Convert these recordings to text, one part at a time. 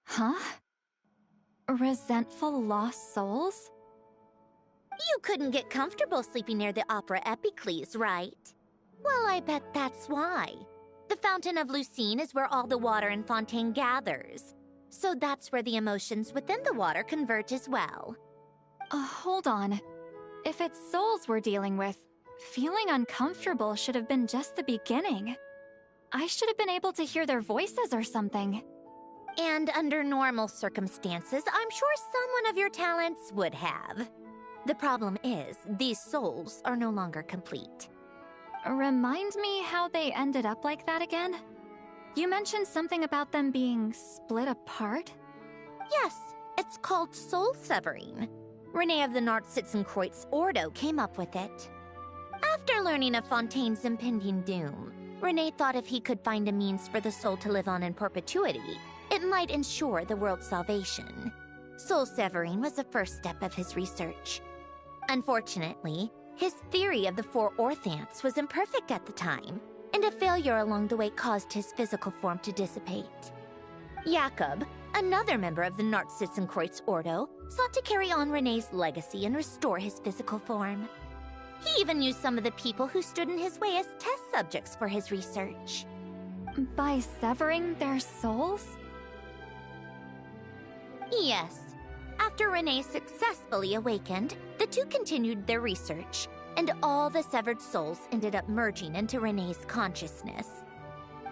Huh? Resentful lost souls? You couldn't get comfortable sleeping near the Opera Epicles, right? Well, I bet that's why. The Fountain of Lucine is where all the water in Fontaine gathers. So that's where the emotions within the water converge as well. Hold on. If it's souls we're dealing with, feeling uncomfortable should have been just the beginning. I should have been able to hear their voices or something. And under normal circumstances, I'm sure someone of your talents would have. The problem is, these souls are no longer complete. Remind me how they ended up like that again? You mentioned something about them being split apart? Yes, it's called soul severing. Renee of the Nartsitzenkreuz Ordo came up with it. After learning of Fontaine's impending doom, Renee thought if he could find a means for the soul to live on in perpetuity, it might ensure the world's salvation. Soul severing was the first step of his research. Unfortunately, his theory of the four orthants was imperfect at the time, and a failure along the way caused his physical form to dissipate. Jakob, another member of the Nartsitzenkreuz Ordo, sought to carry on Renee's legacy and restore his physical form. He even used some of the people who stood in his way as test subjects for his research. By severing their souls? Yes. After Renee successfully awakened, the two continued their research, and all the severed souls ended up merging into Renee's consciousness.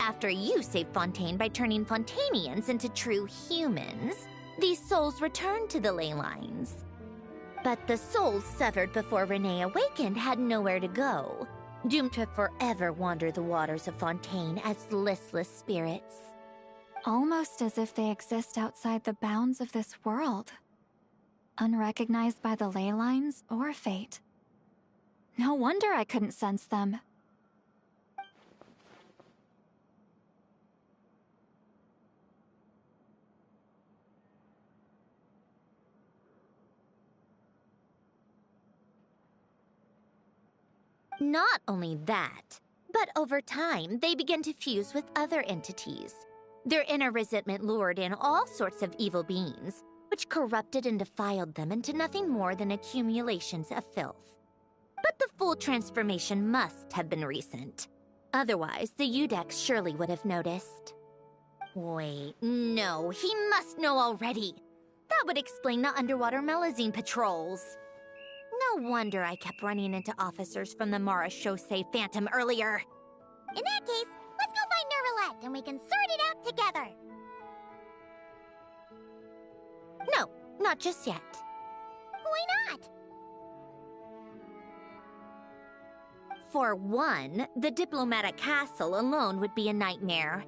After you saved Fontaine by turning Fontainians into true humans, these souls returned to the ley lines. But the souls severed before Renee awakened had nowhere to go, doomed to forever wander the waters of Fontaine as listless spirits. Almost as if they exist outside the bounds of this world. Unrecognized by the ley lines or fate. No wonder I couldn't sense them. Not only that, but over time, they began to fuse with other entities. Their inner resentment lured in all sorts of evil beings, which corrupted and defiled them into nothing more than accumulations of filth. But the full transformation must have been recent. Otherwise, the Udex surely would have noticed. Wait, no, he must know already. That would explain the underwater Melazine patrols. No wonder I kept running into officers from the Mara Chaussee Phantom earlier. In that case, let's go find Neuralette and we can sort it out together. No, not just yet. Why not? For one, the diplomatic castle alone would be a nightmare.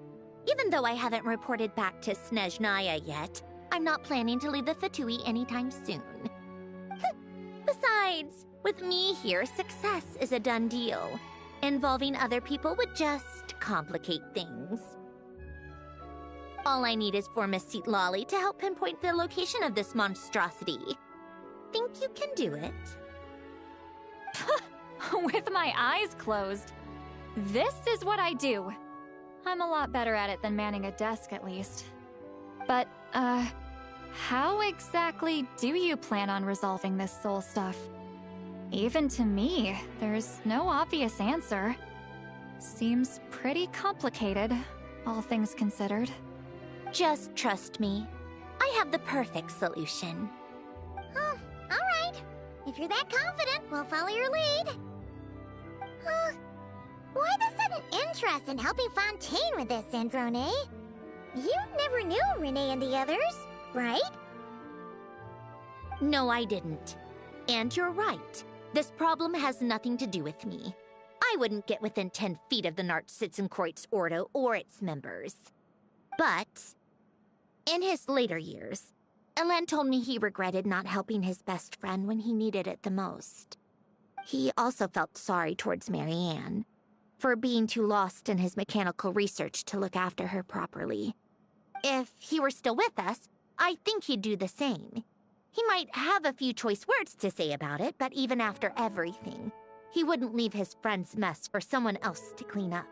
Even though I haven't reported back to Snezhnaya yet, I'm not planning to leave the Fatui anytime soon. Besides, with me here, success is a done deal. Involving other people would just complicate things. All I need is for Miss Citlali to help pinpoint the location of this monstrosity. Think you can do it? With my eyes closed. This is what I do. I'm a lot better at it than manning a desk, at least. But, how exactly do you plan on resolving this soul stuff? Even to me, there's no obvious answer. Seems pretty complicated, all things considered. Just trust me. I have the perfect solution. Oh, alright. If you're that confident, we'll follow your lead. Why the sudden interest in helping Fontaine with this, Androne? You never knew Renee and the others, right? No, I didn't. And you're right. This problem has nothing to do with me. I wouldn't get within 10 feet of the Nartsitzenkreuz Ordo or its members. But in his later years, Elan told me he regretted not helping his best friend when he needed it the most. He also felt sorry towards Marianne for being too lost in his mechanical research to look after her properly. If he were still with us, I think he'd do the same. He might have a few choice words to say about it, but even after everything, he wouldn't leave his friend's mess for someone else to clean up.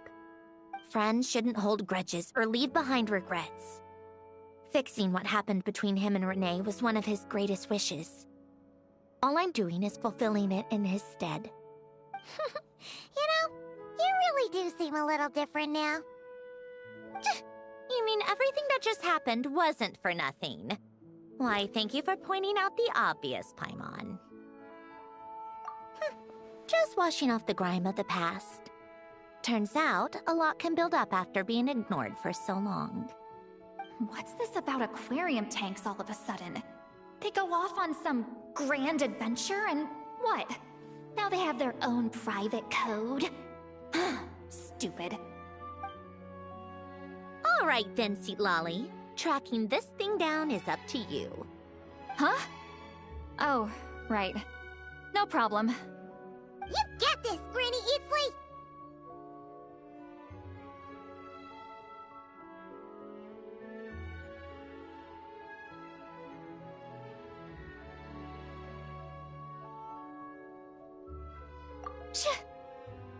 Friends shouldn't hold grudges or leave behind regrets. Fixing what happened between him and Renee was one of his greatest wishes. All I'm doing is fulfilling it in his stead. You know, you really do seem a little different now. You mean everything that just happened wasn't for nothing? Why, thank you for pointing out the obvious, Paimon. Just washing off the grime of the past. Turns out, a lot can build up after being ignored for so long. What's this about aquarium tanks all of a sudden? They go off on some grand adventure and what? Now they have their own private code? Stupid. All right then, Seatlolly. Tracking this thing down is up to you. Huh? Oh, right. No problem. You get this, Granny Eatsley!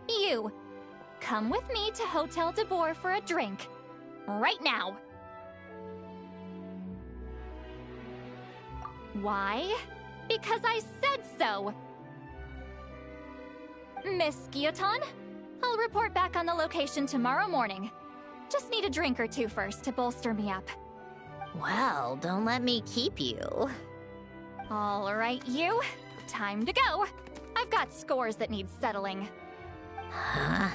You, come with me to Hotel de Boer for a drink. Right now. Why? Because I said so! Miss Guillotin, I'll report back on the location tomorrow morning. Just need a drink or two first to bolster me up. Well, don't let me keep you. All right, you. Time to go. I've got scores that need settling. Huh?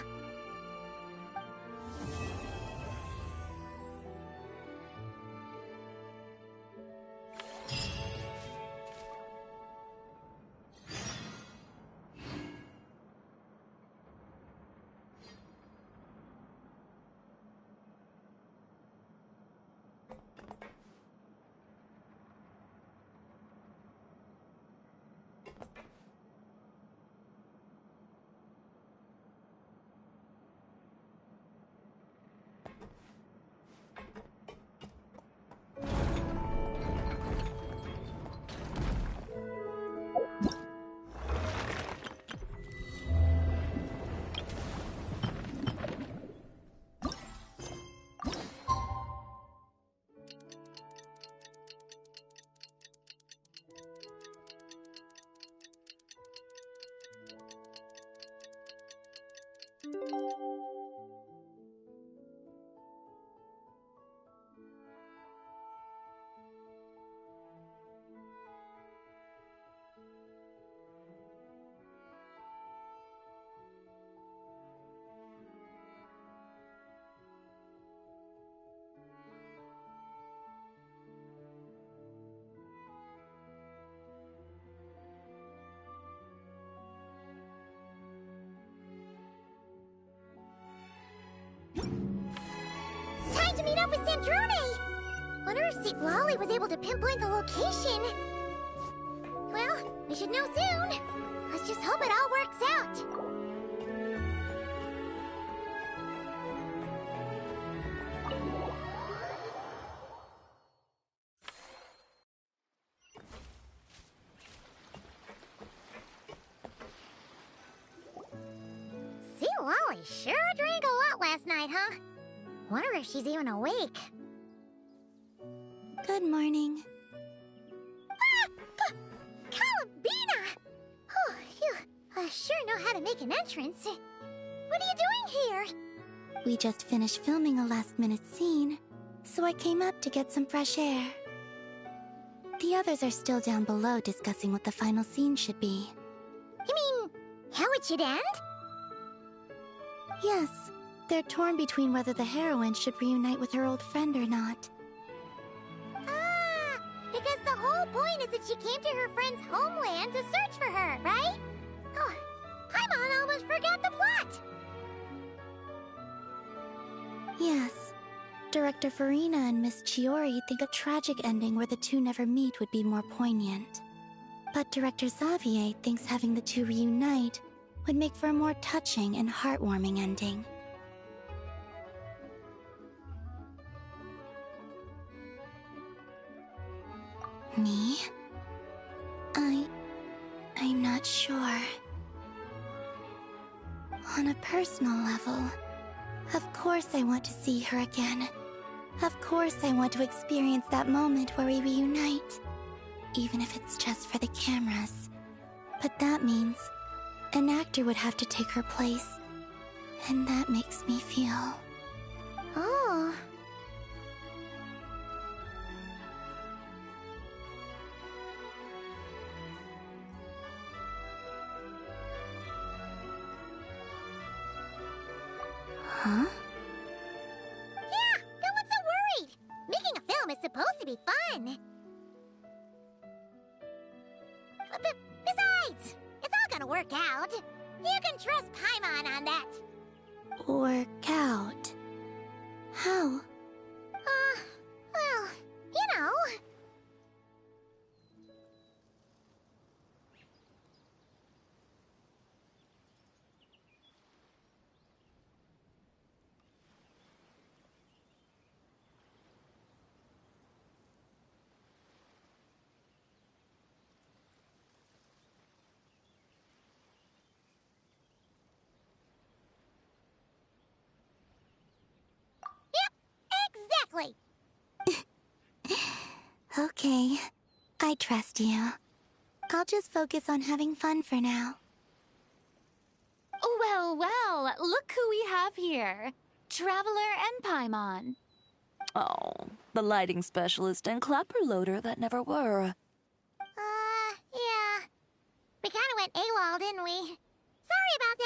Time to meet up with Sandrone! Wonder if Seatlolly was able to pinpoint the location. Well, we should know soon. Let's just hope it all works out. Seatlolly sure drank a lot last night, huh? Wonder if she's even awake. Good morning. Ah! Columbina! Oh, you sure know how to make an entrance. What are you doing here? We just finished filming a last-minute scene, so I came up to get some fresh air. The others are still down below discussing what the final scene should be. You mean, how it should end? Yes, they're torn between whether the heroine should reunite with her old friend or not. Ah, because the whole point is that she came to her friend's homeland to search for her, right? Oh, Paimon almost forgot the plot! Yes. Director Farina and Miss Chiori think a tragic ending where the two never meet would be more poignant. But Director Xavier thinks having the two reunite would make for a more touching and heartwarming ending. Me? I'm not sure. On a personal level, of course I want to see her again. Of course I want to experience that moment where we reunite. Even if it's just for the cameras. But that means an actor would have to take her place. And that makes me feel... Oh. Huh? Yeah, don't look so worried. Making a film is supposed to be fun. Besides, it's all gonna work out. You can trust Paimon on that. Work out? How? Well, you know. Exactly. Okay, I trust you. I'll just focus on having fun for now. Well, well, look who we have here. Traveler and Paimon. Oh, the lighting specialist and clapper loader that never were. Yeah. We kinda went AWOL, didn't we? Sorry about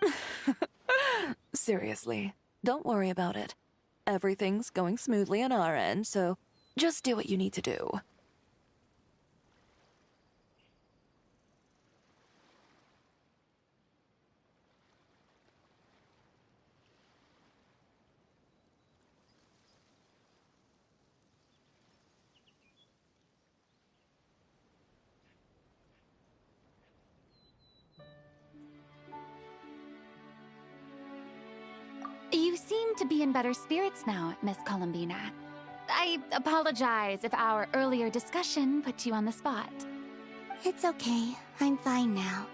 that. Seriously, don't worry about it. Everything's going smoothly on our end, so just do what you need to do. You seem to be in better spirits now, Miss Columbina. I apologize if our earlier discussion put you on the spot. It's okay, I'm fine now.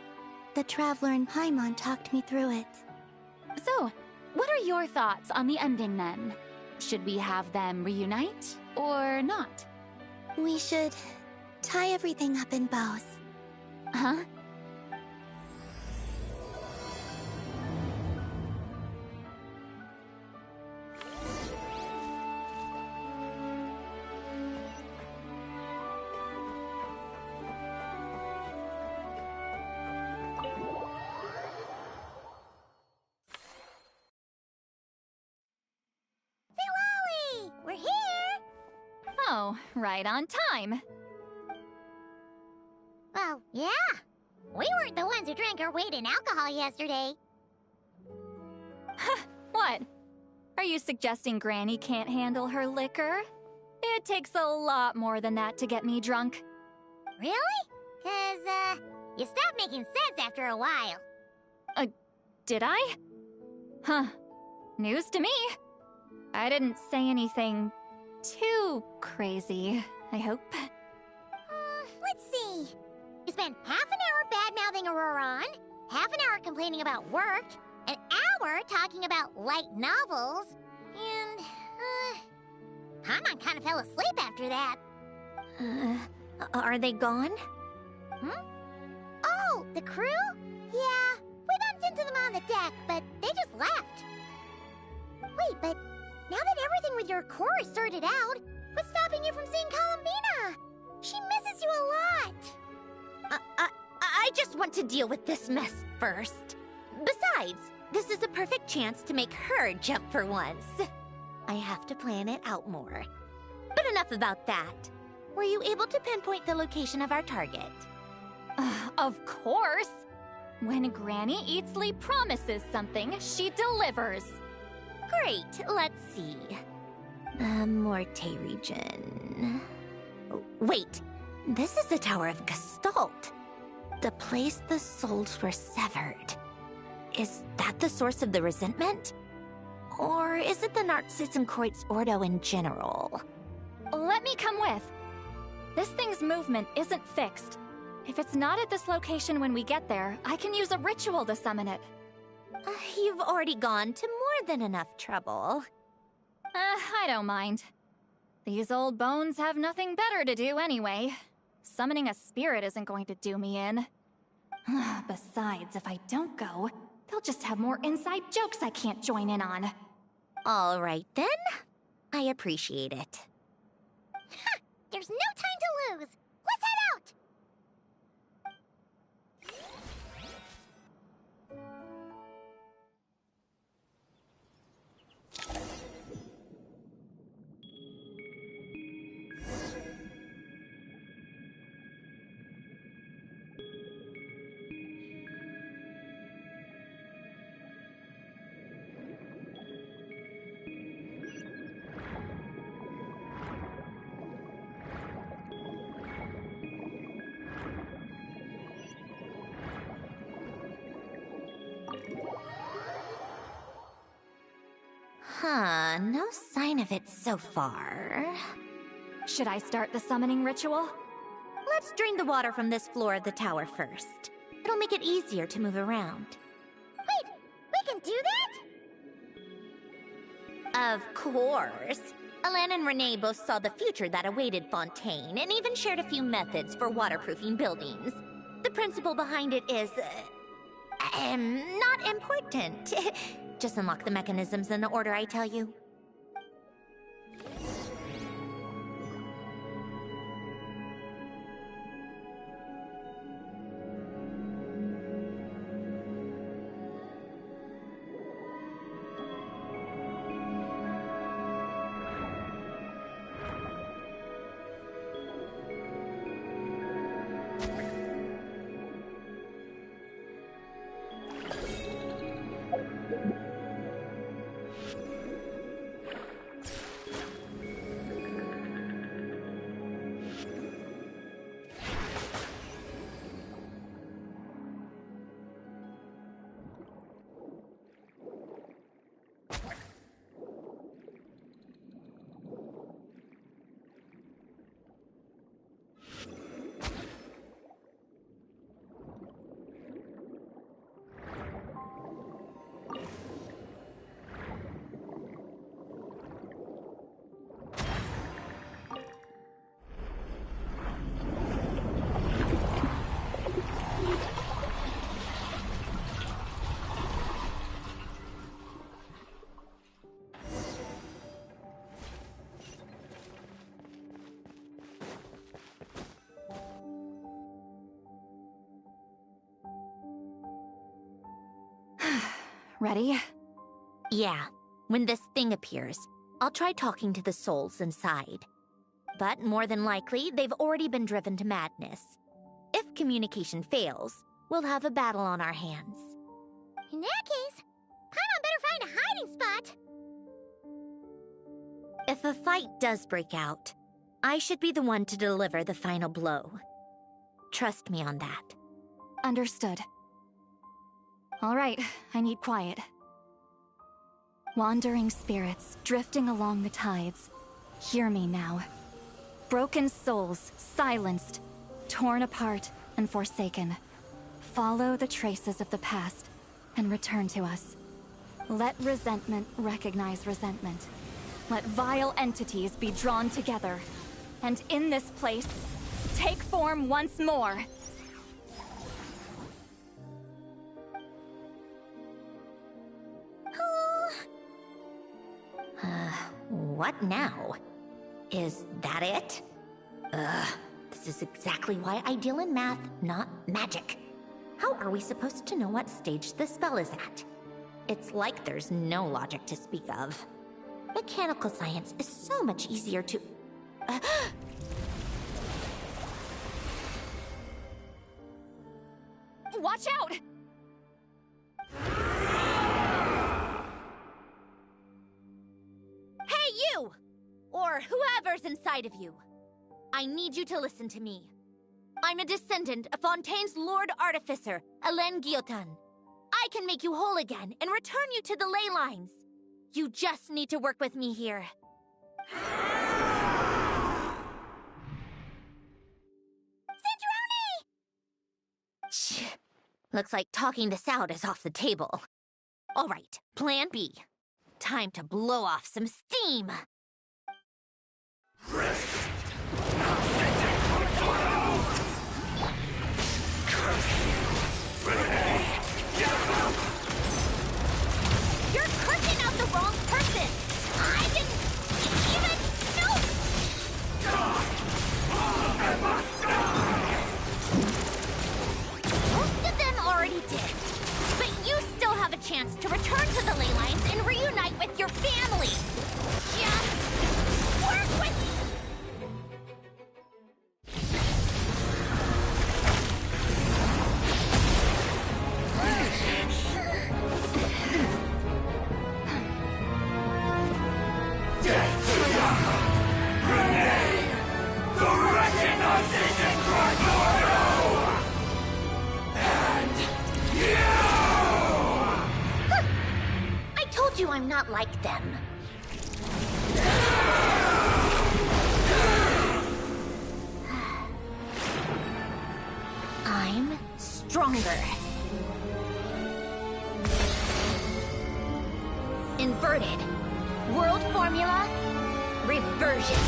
The Traveler and Paimon talked me through it. So, what are your thoughts on the ending then? Should we have them reunite, or not? We should tie everything up in bows. Huh? We're here! Oh, right on time. Well, yeah. We weren't the ones who drank our weight in alcohol yesterday. What? Are you suggesting Granny can't handle her liquor? It takes a lot more than that to get me drunk. Really? 'Cause, you stopped making sense after a while. Did I? Huh. News to me. I didn't say anything too crazy, I hope. Let's see. You spent half an hour bad-mouthing Auroron, half an hour complaining about work, an hour talking about light novels, and, Paimon kind of fell asleep after that. Are they gone? Oh, the crew? Yeah, we bumped into them on the deck, but they just left. Wait, but now that everything with your core is sorted out, what's stopping you from seeing Columbina? She misses you a lot. I just want to deal with this mess first. Besides, this is a perfect chance to make her jump for once. I have to plan it out more. But enough about that. Were you able to pinpoint the location of our target? Of course! When Granny Eatsley promises something, she delivers. Great, let's see. Morte region. Wait, this is the Tower of Gestalt. The place the souls were severed. Is that the source of the resentment? Or is it the Narcitz and Kreutz Ordo in general? Let me come with. This thing's movement isn't fixed. If it's not at this location when we get there, I can use a ritual to summon it. You've already gone to more than enough trouble. I don't mind. These old bones have nothing better to do anyway. Summoning a spirit isn't going to do me in. Besides, if I don't go, they'll just have more inside jokes I can't join in on. All right, then. I appreciate it. Ha! There's no time to lose! Let's head out! No sign of it so far. Should I start the summoning ritual? Let's drain the water from this floor of the tower first. It'll make it easier to move around. Wait, we can do that? Of course. Alan and Renee both saw the future that awaited Fontaine, and even shared a few methods for waterproofing buildings. The principle behind it is... not important. Just unlock the mechanisms in the order I tell you. Ready? Yeah, when this thing appears, I'll try talking to the souls inside. But more than likely, they've already been driven to madness. If communication fails, we'll have a battle on our hands. In that case, Paimon better find a hiding spot! If a fight does break out, I should be the one to deliver the final blow. Trust me on that. Understood. All right, I need quiet. Wandering spirits drifting along the tides. Hear me now. Broken souls, silenced, torn apart, and forsaken. Follow the traces of the past and return to us. Let resentment recognize resentment. Let vile entities be drawn together. And in this place, take form once more. What now? Is that it? This is exactly why I deal in math, not magic. How are we supposed to know what stage the spell is at? It's like there's no logic to speak of. Mechanical science is so much easier to... Watch out! Hey, you! Or whoever's inside of you. I need you to listen to me. I'm a descendant of Fontaine's Lord Artificer, Alain Guillotin. I can make you whole again and return you to the ley lines. You just need to work with me here. Shh. Looks like talking this out is off the table. All right, plan B. Time to blow off some steam. You're cursing out the wrong person! I didn't even know! Most of them already did. But you still have a chance to return to the ley lines and reunite with your family. Just work with me! I told you I'm not like them. I'm stronger. Inverted. World formula. Reversion.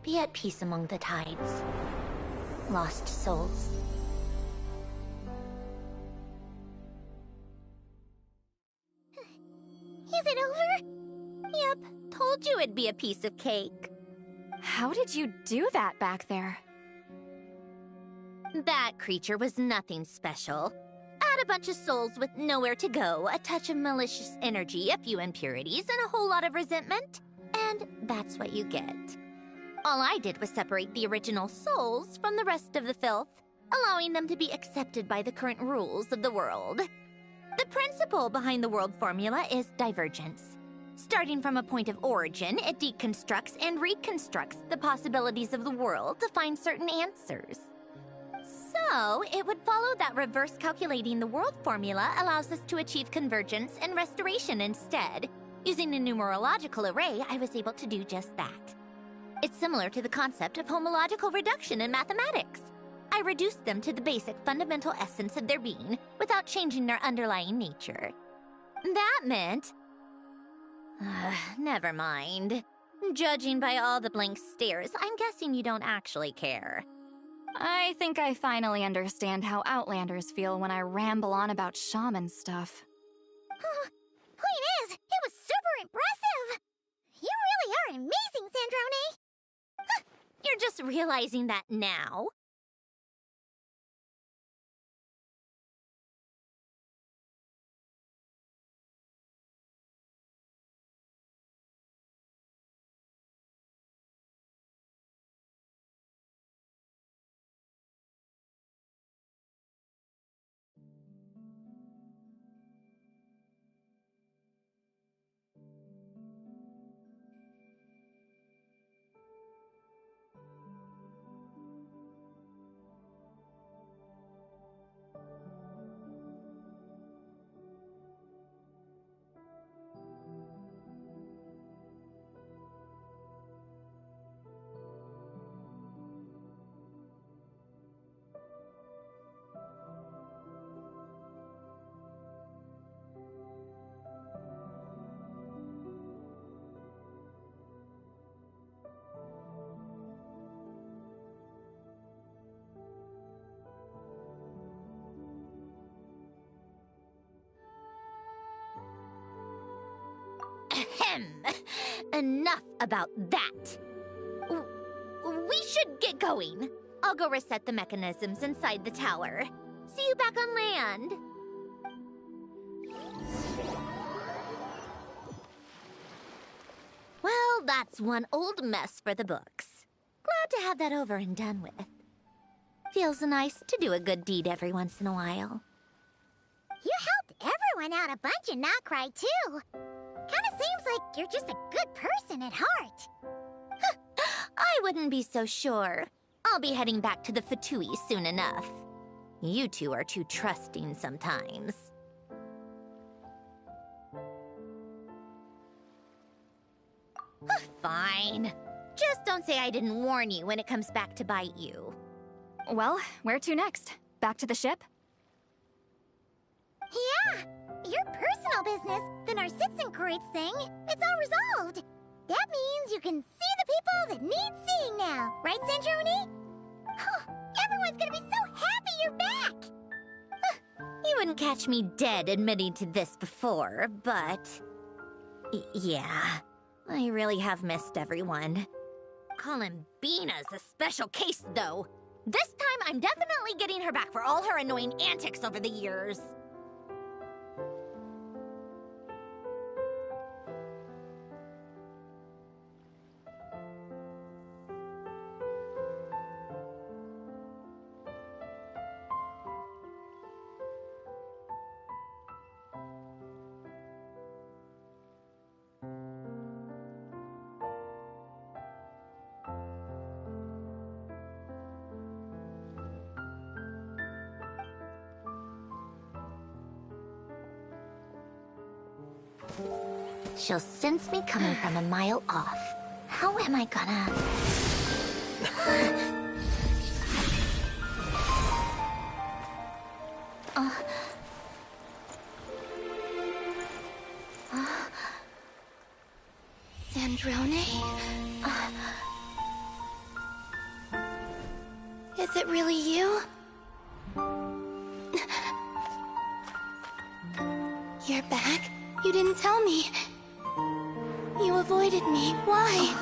Be at peace among the tides, lost souls. Is it over? Yep, told you it'd be a piece of cake. How did you do that back there? That creature was nothing special. Add a bunch of souls with nowhere to go, a touch of malicious energy, a few impurities, and a whole lot of resentment, and that's what you get. All I did was separate the original souls from the rest of the filth, allowing them to be accepted by the current rules of the world. The principle behind the world formula is divergence. Starting from a point of origin, it deconstructs and reconstructs the possibilities of the world to find certain answers. So, it would follow that reverse calculating the world formula allows us to achieve convergence and restoration instead. Using a numerological array, I was able to do just that. It's similar to the concept of homological reduction in mathematics. I reduced them to the basic fundamental essence of their being without changing their underlying nature. That meant... never mind. Judging by all the blank stares, I'm guessing you don't actually care. I think I finally understand how Outlanders feel when I ramble on about shaman stuff. Point is, it was super impressive! You really are amazing, Sandrone! You're just realizing that now? Ahem. Enough about that. We should get going. I'll go reset the mechanisms inside the tower. See you back on land. Well, that's one old mess for the books. Glad to have that over and done with. Feels nice to do a good deed every once in a while. You helped everyone out a bunch and not cry, too. Kinda seems like you're just a good person at heart. I wouldn't be so sure. I'll be heading back to the Fatui soon enough. You two are too trusting sometimes. Fine. Just don't say I didn't warn you when it comes back to bite you. Well, where to next? Back to the ship? Yeah, your personal business, the Narsitsenkreuz thing, it's all resolved. That means you can see the people that need seeing now, right, Sandrone? Everyone's gonna be so happy you're back! You wouldn't catch me dead admitting to this before, but... yeah, I really have missed everyone. Columbina's a special case, though. This time, I'm definitely getting her back for all her annoying antics over the years. She'll sense me coming from a mile off. How am I gonna... Sandrone? Is it really you? You're back? You didn't tell me. You avoided me. Why?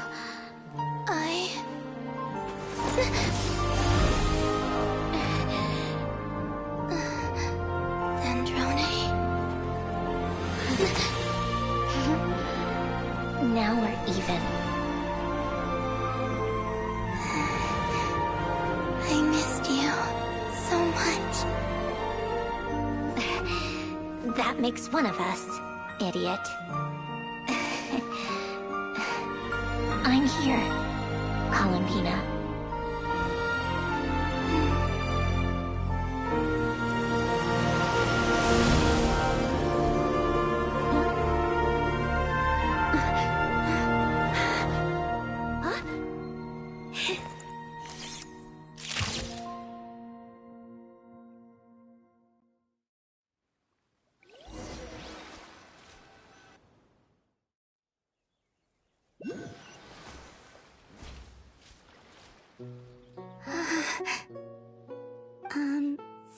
Sandrone? Now we're even. I missed you so much. That makes one of us, idiot. I'm here, Columbina.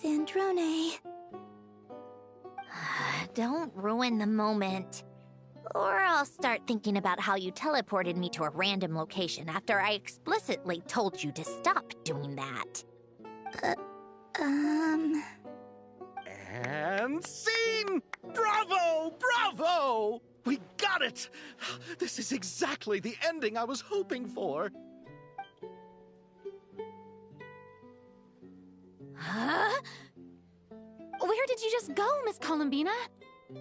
Sandrone. Don't ruin the moment. Or I'll start thinking about how you teleported me to a random location after I explicitly told you to stop doing that. And scene! Bravo! Bravo! We got it! This is exactly the ending I was hoping for. Huh? Where did you just go, Miss Columbina?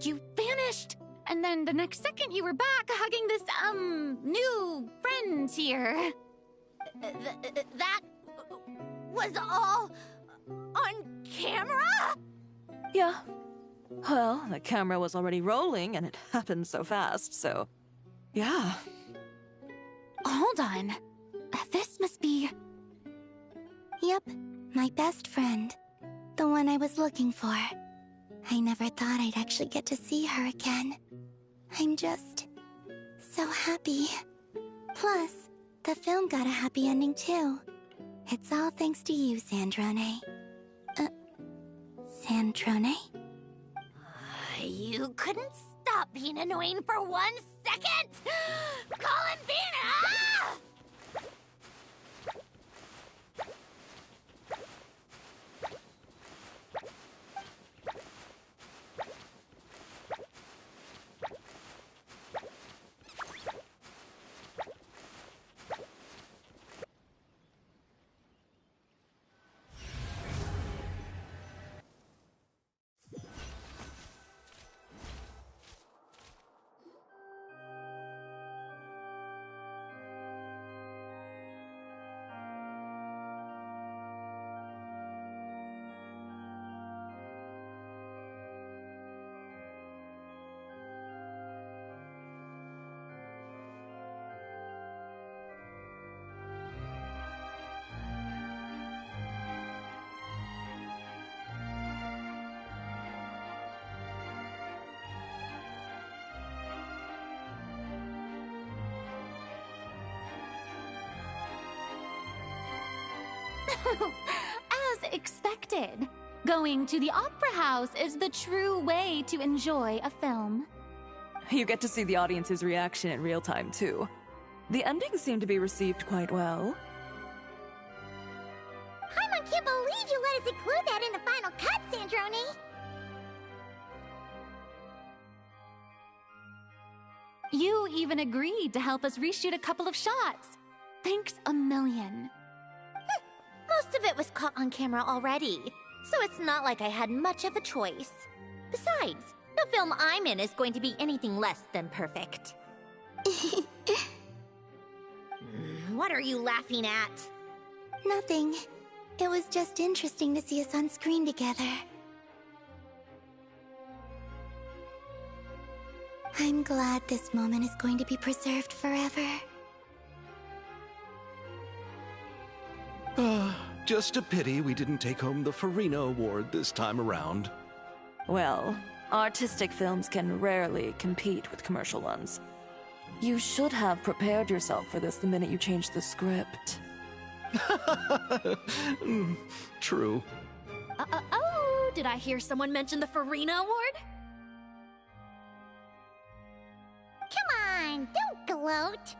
You vanished, and then the next second you were back hugging this, new friend here. That was all on camera? Yeah. Well, the camera was already rolling and it happened so fast, so... yeah. Hold on. This must be... Yep, my best friend. The one I was looking for. I never thought I'd actually get to see her again. I'm just... so happy. Plus, the film got a happy ending too. It's all thanks to you, Sandrone. Sandrone? You couldn't stop being annoying for 1 second? Columbina! As expected. Going to the opera house is the true way to enjoy a film. You get to see the audience's reaction in real time, too. The endings seem to be received quite well. Paimon can't believe you let us include that in the final cut, Sandrone! You even agreed to help us reshoot a couple of shots. Thanks a million. Most of it was caught on camera already, so it's not like I had much of a choice. Besides, the film I'm in is going to be anything less than perfect. What are you laughing at? Nothing. It was just interesting to see us on screen together. I'm glad this moment is going to be preserved forever. Just a pity we didn't take home the Farina Award this time around. Well, artistic films can rarely compete with commercial ones. You should have prepared yourself for this the minute you changed the script. True. Oh, did I hear someone mention the Farina Award? Come on, don't gloat!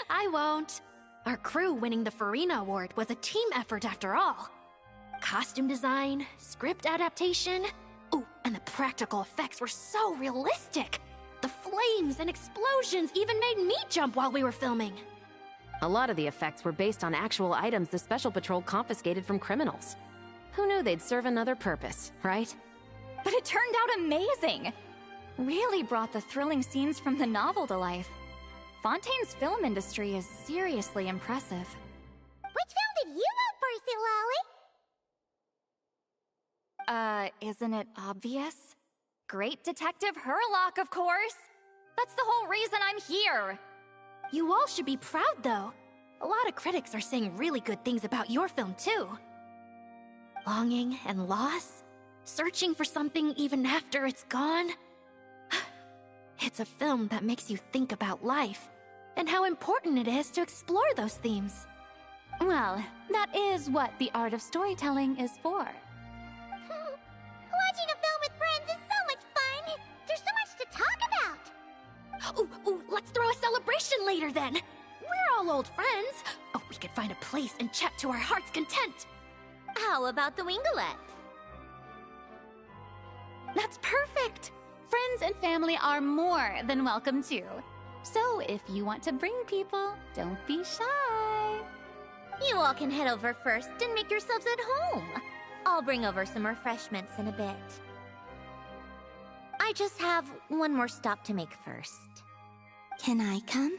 I won't. Our crew winning the Farina Award was a team effort after all. Costume design, script adaptation. Ooh, and the practical effects were so realistic. The flames and explosions even made me jump while we were filming. A lot of the effects were based on actual items the Special Patrol confiscated from criminals. Who knew they'd serve another purpose, right? But it turned out amazing! Really brought the thrilling scenes from the novel to life. Fontaine's film industry is seriously impressive. Which film did you vote for, Silali? Isn't it obvious? Great Detective Herlock, of course! That's the whole reason I'm here! You all should be proud, though. A lot of critics are saying really good things about your film, too. Longing and loss? Searching for something even after it's gone? It's a film that makes you think about life, and how important it is to explore those themes. Well, that is what the art of storytelling is for. Watching a film with friends is so much fun! There's so much to talk about! Ooh, let's throw a celebration later then! We're all old friends! Oh, we could find a place and chat to our heart's content! How about the Wingalette? That's perfect! Friends and family are more than welcome too. So if you want to bring people, don't be shy. You all can head over first and make yourselves at home. I'll bring over some refreshments in a bit. I just have one more stop to make first. Can I come?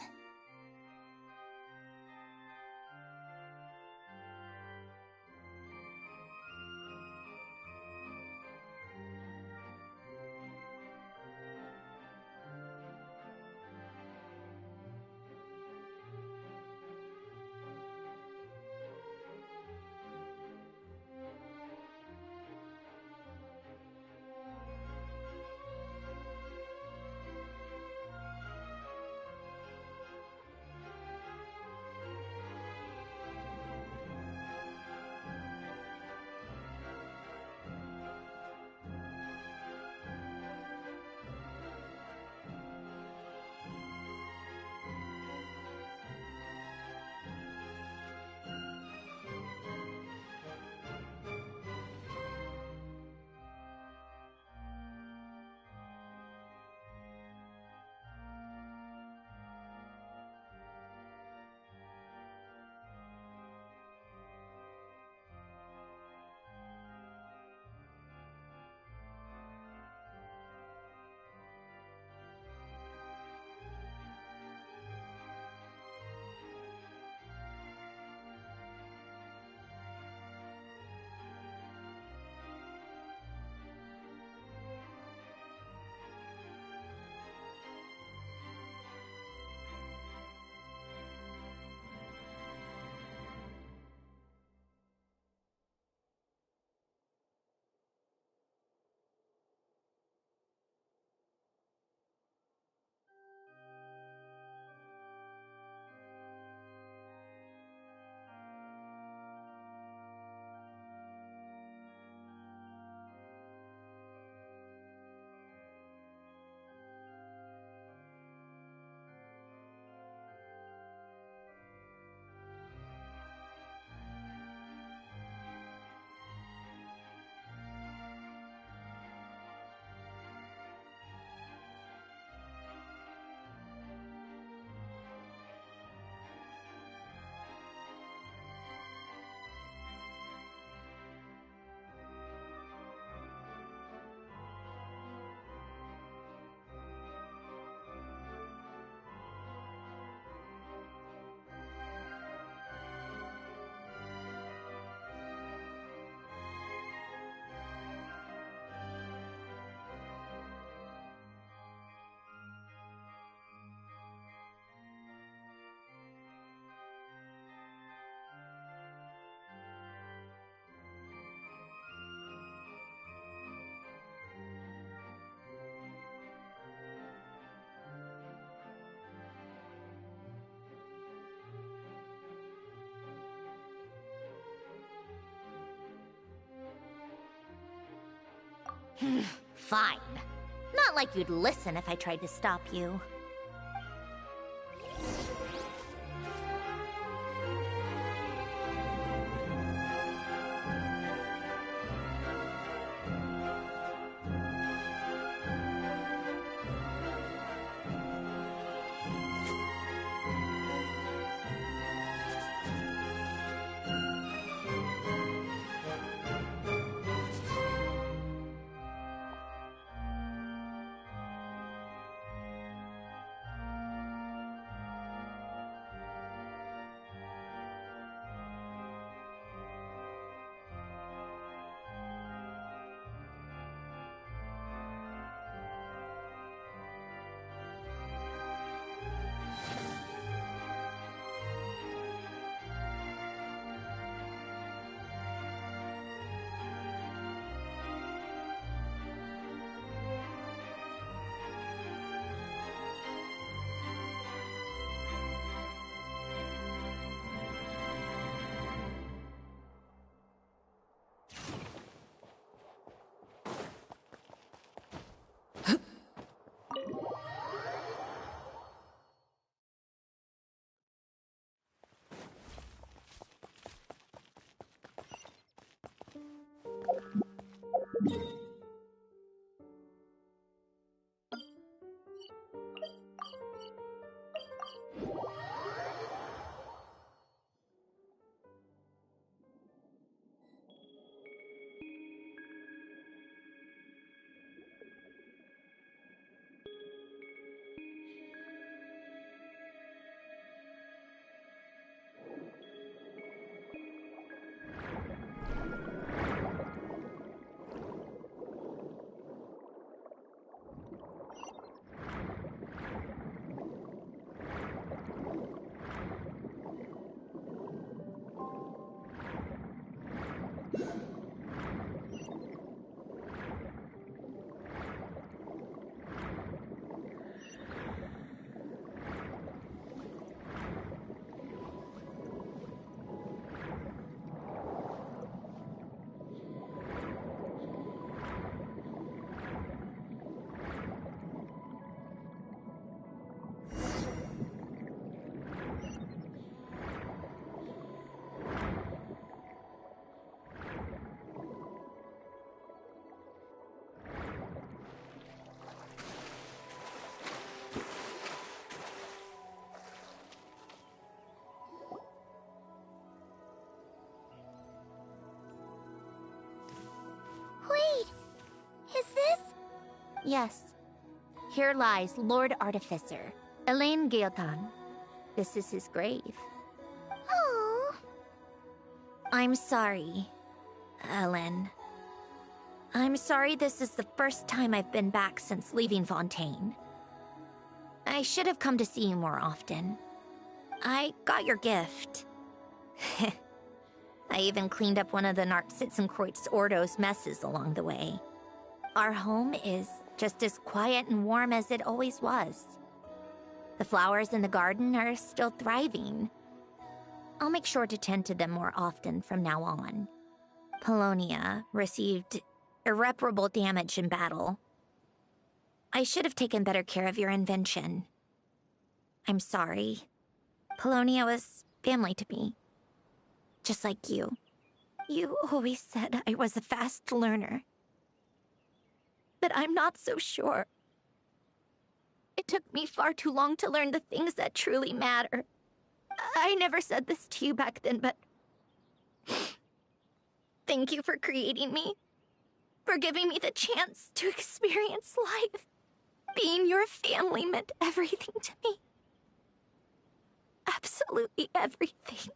Fine. Not like you'd listen if I tried to stop you. Wait, is this? Yes. Here lies Lord Artificer, Elaine Gaeltan. This is his grave. Oh. I'm sorry, Ellen. I'm sorry this is the first time I've been back since leaving Fontaine. I should have come to see you more often. I got your gift. I even cleaned up one of the Nartsitzenkreuz Ordo's messes along the way. Our home is just as quiet and warm as it always was. The flowers in the garden are still thriving. I'll make sure to tend to them more often from now on. Polonia received irreparable damage in battle. I should have taken better care of your invention. I'm sorry. Polonia was family to me. Just like you. You always said I was a fast learner. But I'm not so sure. It took me far too long to learn the things that truly matter. I never said this to you back then, but... Thank you for creating me. For giving me the chance to experience life. Being your family meant everything to me. Absolutely everything.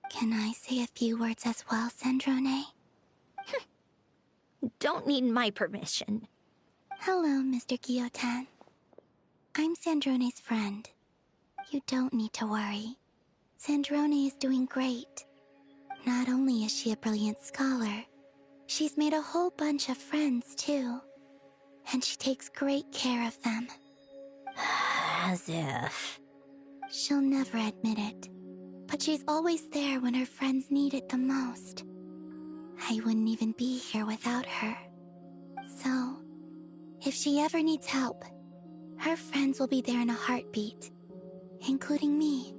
Can I say a few words as well, Sandrone? Don't need my permission. Hello, Mr. Gaeltan. I'm Sandrone's friend. You don't need to worry. Sandrone is doing great. Not only is she a brilliant scholar, she's made a whole bunch of friends, too. And she takes great care of them. As if... She'll never admit it, but she's always there when her friends need it the most. I wouldn't even be here without her. So, if she ever needs help, her friends will be there in a heartbeat, including me.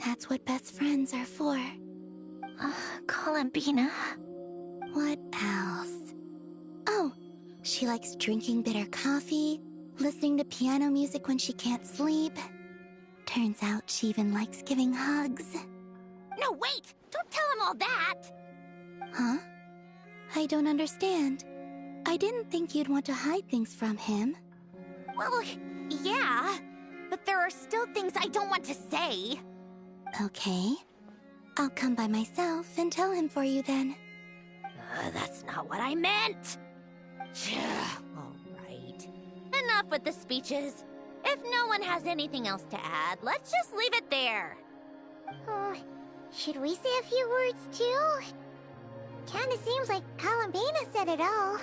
That's what best friends are for. Columbina. What else? Oh, she likes drinking bitter coffee, listening to piano music when she can't sleep. Turns out she even likes giving hugs. No, wait! Don't tell him all that! Huh? I don't understand. I didn't think you'd want to hide things from him. Well, yeah. But there are still things I don't want to say. Okay. I'll come by myself and tell him for you then. That's not what I meant! Alright. Enough with the speeches. If no one has anything else to add, let's just leave it there. Should we say a few words too? Kinda seems like Columbina said it all.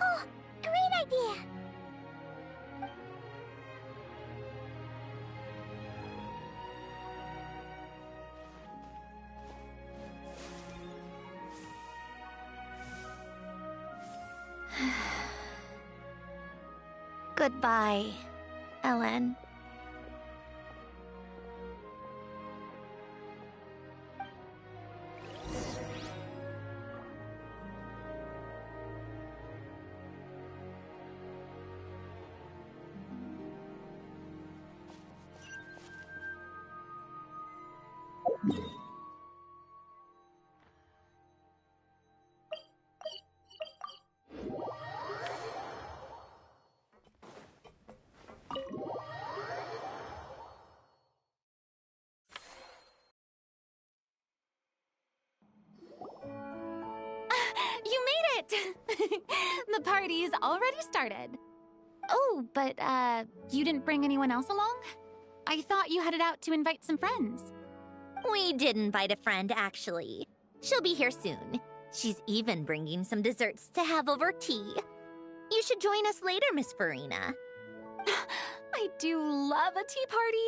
Oh, great idea! Goodbye, Ellen. You made it! The party's already started. Oh, but, you didn't bring anyone else along? I thought you headed out to invite some friends. We did invite a friend, actually. She'll be here soon. She's even bringing some desserts to have over tea. You should join us later, Miss Furina. I do love a tea party.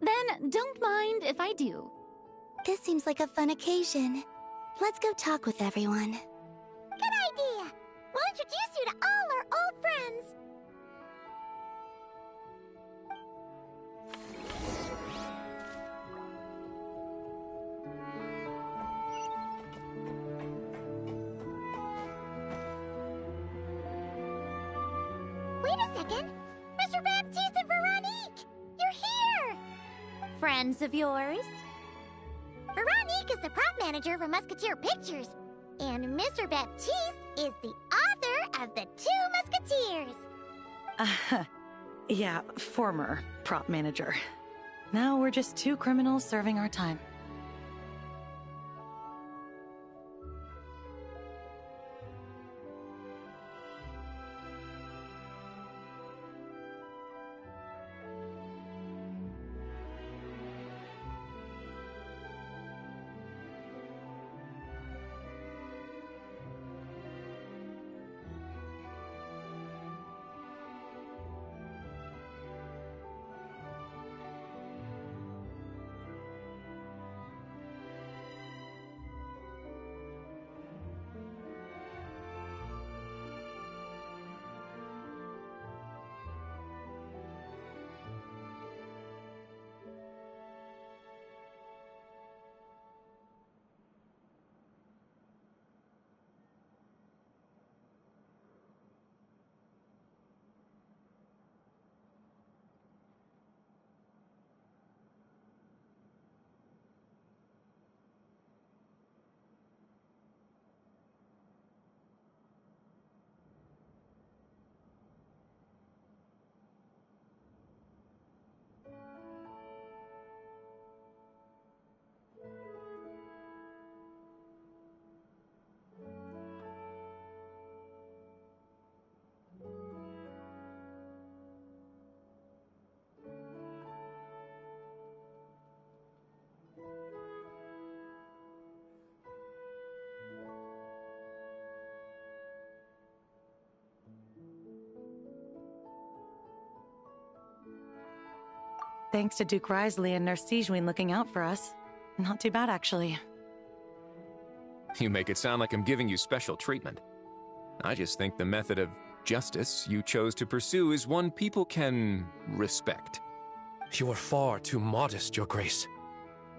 Then don't mind if I do. This seems like a fun occasion. Let's go talk with everyone. Good idea! We'll introduce you to all our old friends. again. Mr. Baptiste and Veronique! You're here! Friends of yours? Veronique is the prop manager for Musketeer Pictures, and Mr. Baptiste is the author of The Two Musketeers. Yeah, former prop manager. Now we're just two criminals serving our time. Thanks to Duke Risley and Nurse Sigewinne looking out for us. Not too bad, actually. You make it sound like I'm giving you special treatment. I just think the method of justice you chose to pursue is one people can respect. You are far too modest, Your Grace.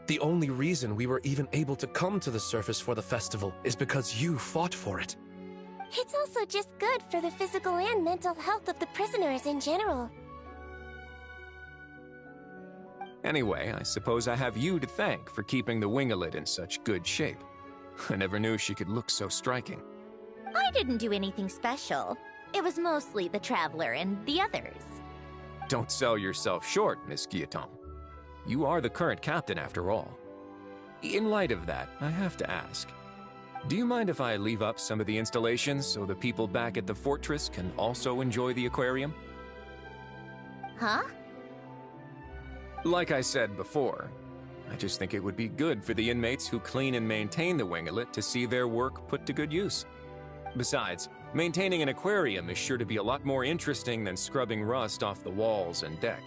The only reason we were even able to come to the surface for the festival is because you fought for it. It's also just good for the physical and mental health of the prisoners in general. Anyway, I suppose I have you to thank for keeping the Wingolid in such good shape. I never knew she could look so striking. I didn't do anything special. It was mostly the Traveler and the others. Don't sell yourself short, Miss Guillotin. You are the current captain, after all. In light of that, I have to ask, do you mind if I leave up some of the installations so the people back at the fortress can also enjoy the aquarium? Huh? Like I said before, I just think it would be good for the inmates who clean and maintain the Wingolid to see their work put to good use. Besides, maintaining an aquarium is sure to be a lot more interesting than scrubbing rust off the walls and deck.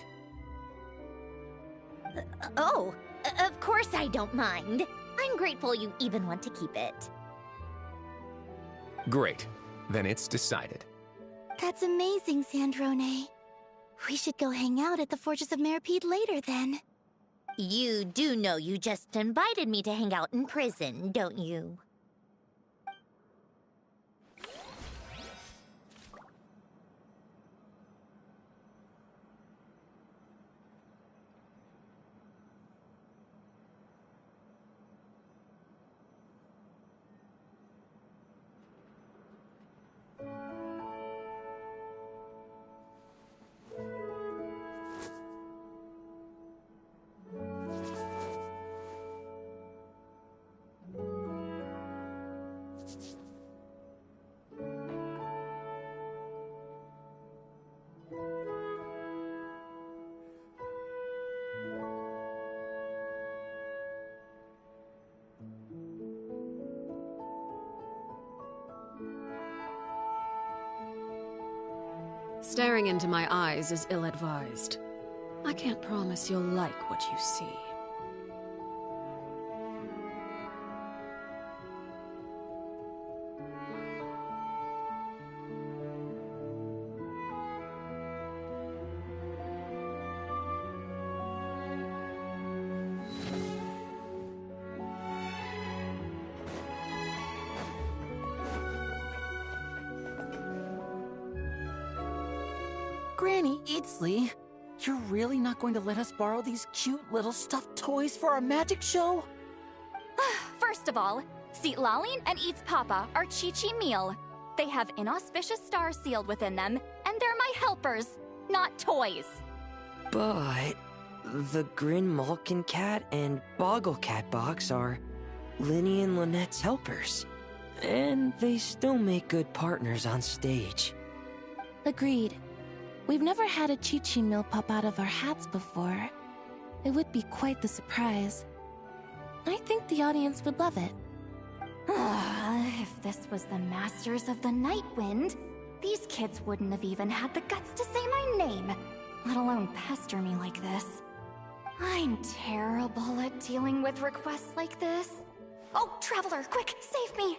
Of course I don't mind. I'm grateful you even want to keep it. Great. Then it's decided. That's amazing, Sandrone. We should go hang out at the Fortress of Meripede later, then. You do know you just invited me to hang out in prison, don't you? Staring into my eyes is ill-advised. I can't promise you'll like what you see. Granny Eatsley, you're really not going to let us borrow these cute little stuffed toys for our magic show? First of all, Seat Laline and Eats Papa are Chi-Chi meal. They have inauspicious stars sealed within them, and they're my helpers, not toys. But the Grin Malkin Cat and Boggle Cat box are Linny and Lynette's helpers. And they still make good partners on stage. Agreed. We've never had a Chi-Chi meal pop out of our hats before. It would be quite the surprise. I think the audience would love it. If this was the Masters of the Night Wind, these kids wouldn't have even had the guts to say my name, let alone pester me like this. I'm terrible at dealing with requests like this. Oh, Traveler, quick, save me!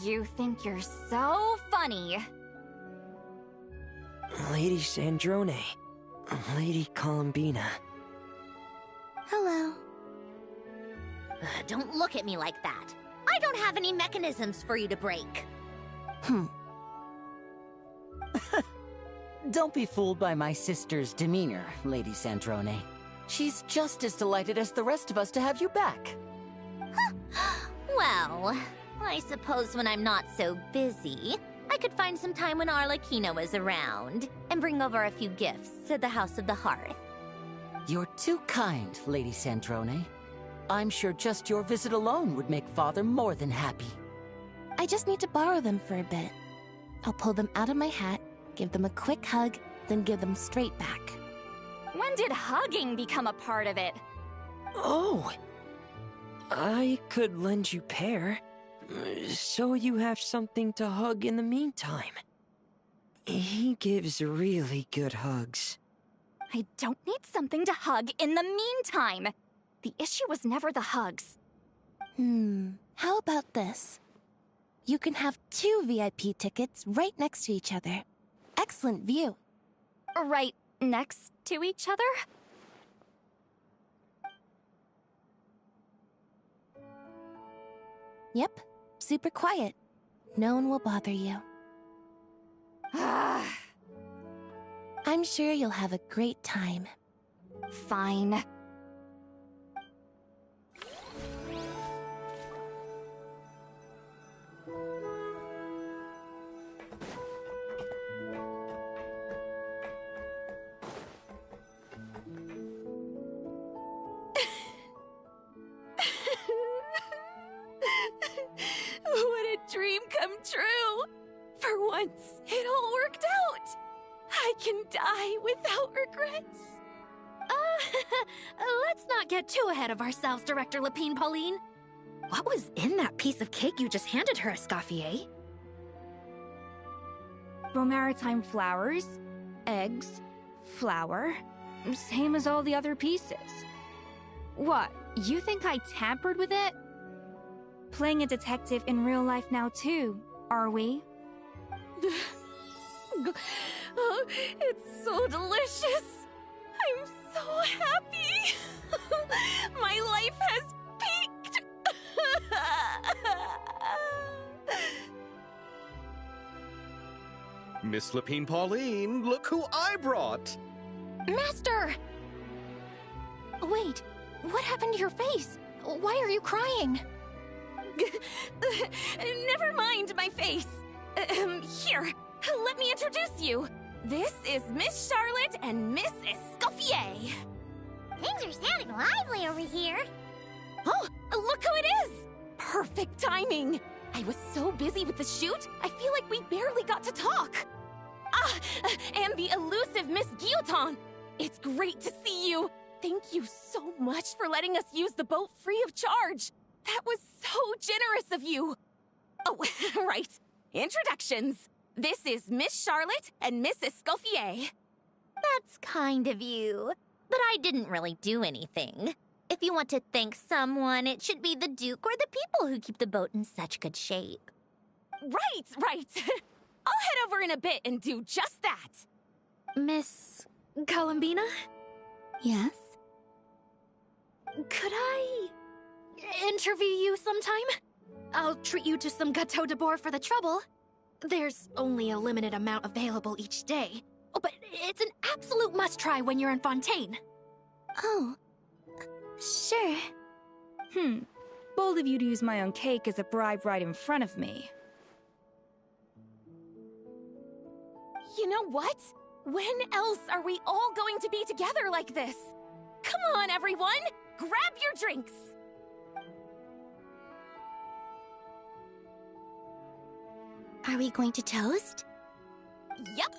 You think you're so funny. Lady Sandrone. Lady Columbina. Hello. Don't look at me like that. I don't have any mechanisms for you to break. Don't be fooled by my sister's demeanor, Lady Sandrone. She's just as delighted as the rest of us to have you back. Well, I suppose when I'm not so busy, I could find some time when Arlecchino is around and bring over a few gifts to the House of the Hearth. You're too kind, Lady Sandrone. I'm sure just your visit alone would make Father more than happy. I just need to borrow them for a bit. I'll pull them out of my hat, give them a quick hug, then give them straight back. When did hugging become a part of it? Oh! I could lend you Pear, so you have something to hug in the meantime. He gives really good hugs. I don't need something to hug in the meantime. The issue was never the hugs. How about this? You can have 2 VIP tickets right next to each other. Excellent view. Right next to each other? Yep, super quiet. No one will bother you. I'm sure you'll have a great time. Fine. What a dream come true! For once, it all worked out! I can die without regrets. Let's not get too ahead of ourselves, Director Lapine Pauline. What was in that piece of cake you just handed her, Escoffier? Romaritime flowers, eggs, flour, same as all the other pieces. What, you think I tampered with it? Playing a detective in real life now too, are we? Oh, it's so delicious! I'm so happy! My life has peaked! Miss Lapine Pauline, look who I brought! Master! Wait, what happened to your face? Why are you crying? Never mind my face. Here, let me introduce you. This is Miss Charlotte and Miss Escoffier. Things are sounding lively over here. Oh, look who it is! Perfect timing. I was so busy with the shoot, I feel like we barely got to talk. Ah, and the elusive Miss Guillotin. It's great to see you. Thank you so much for letting us use the boat free of charge. That was so generous of you. Oh, right. Introductions. This is Miss Charlotte and Miss Escoffier. That's kind of you. But I didn't really do anything. If you want to thank someone, it should be the Duke or the people who keep the boat in such good shape. Right. I'll head over in a bit and do just that. Miss Columbina? Yes? Could I interview you sometime? I'll treat you to some Gâteau de Bourg for the trouble. There's only a limited amount available each day. Oh, but it's an absolute must-try when you're in Fontaine. Oh, sure. Bold of you to use my own cake as a bribe right in front of me. You know what? When else are we all going to be together like this? Come on, everyone! Grab your drinks! Are we going to toast? Yup!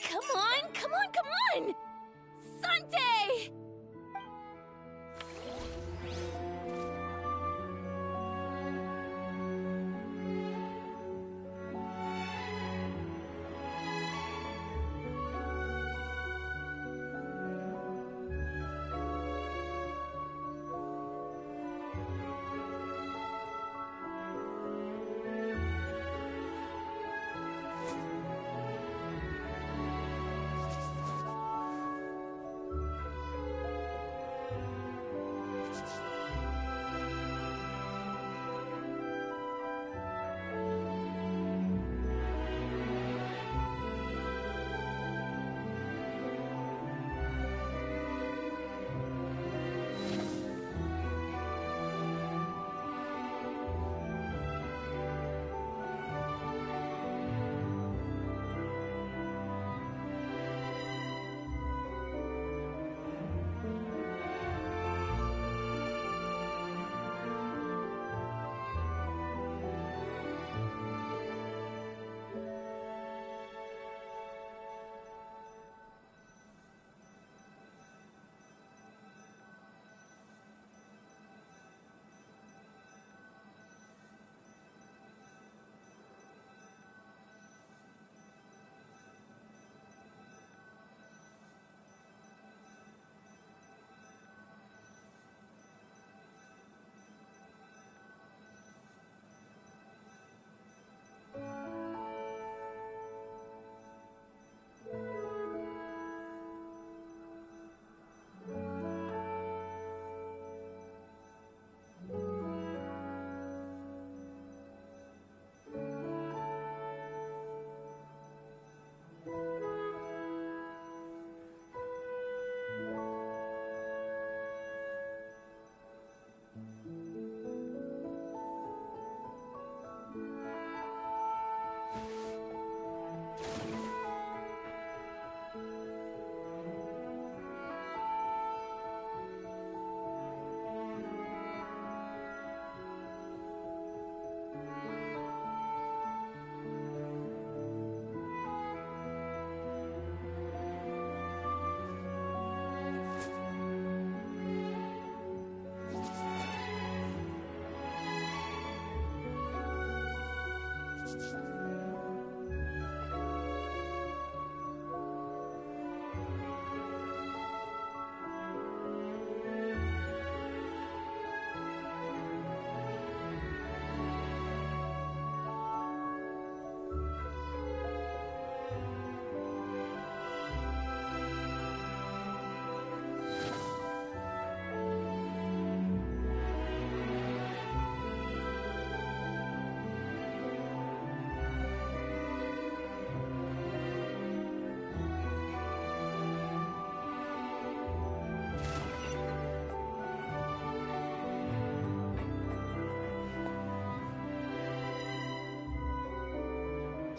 Come on! Sante!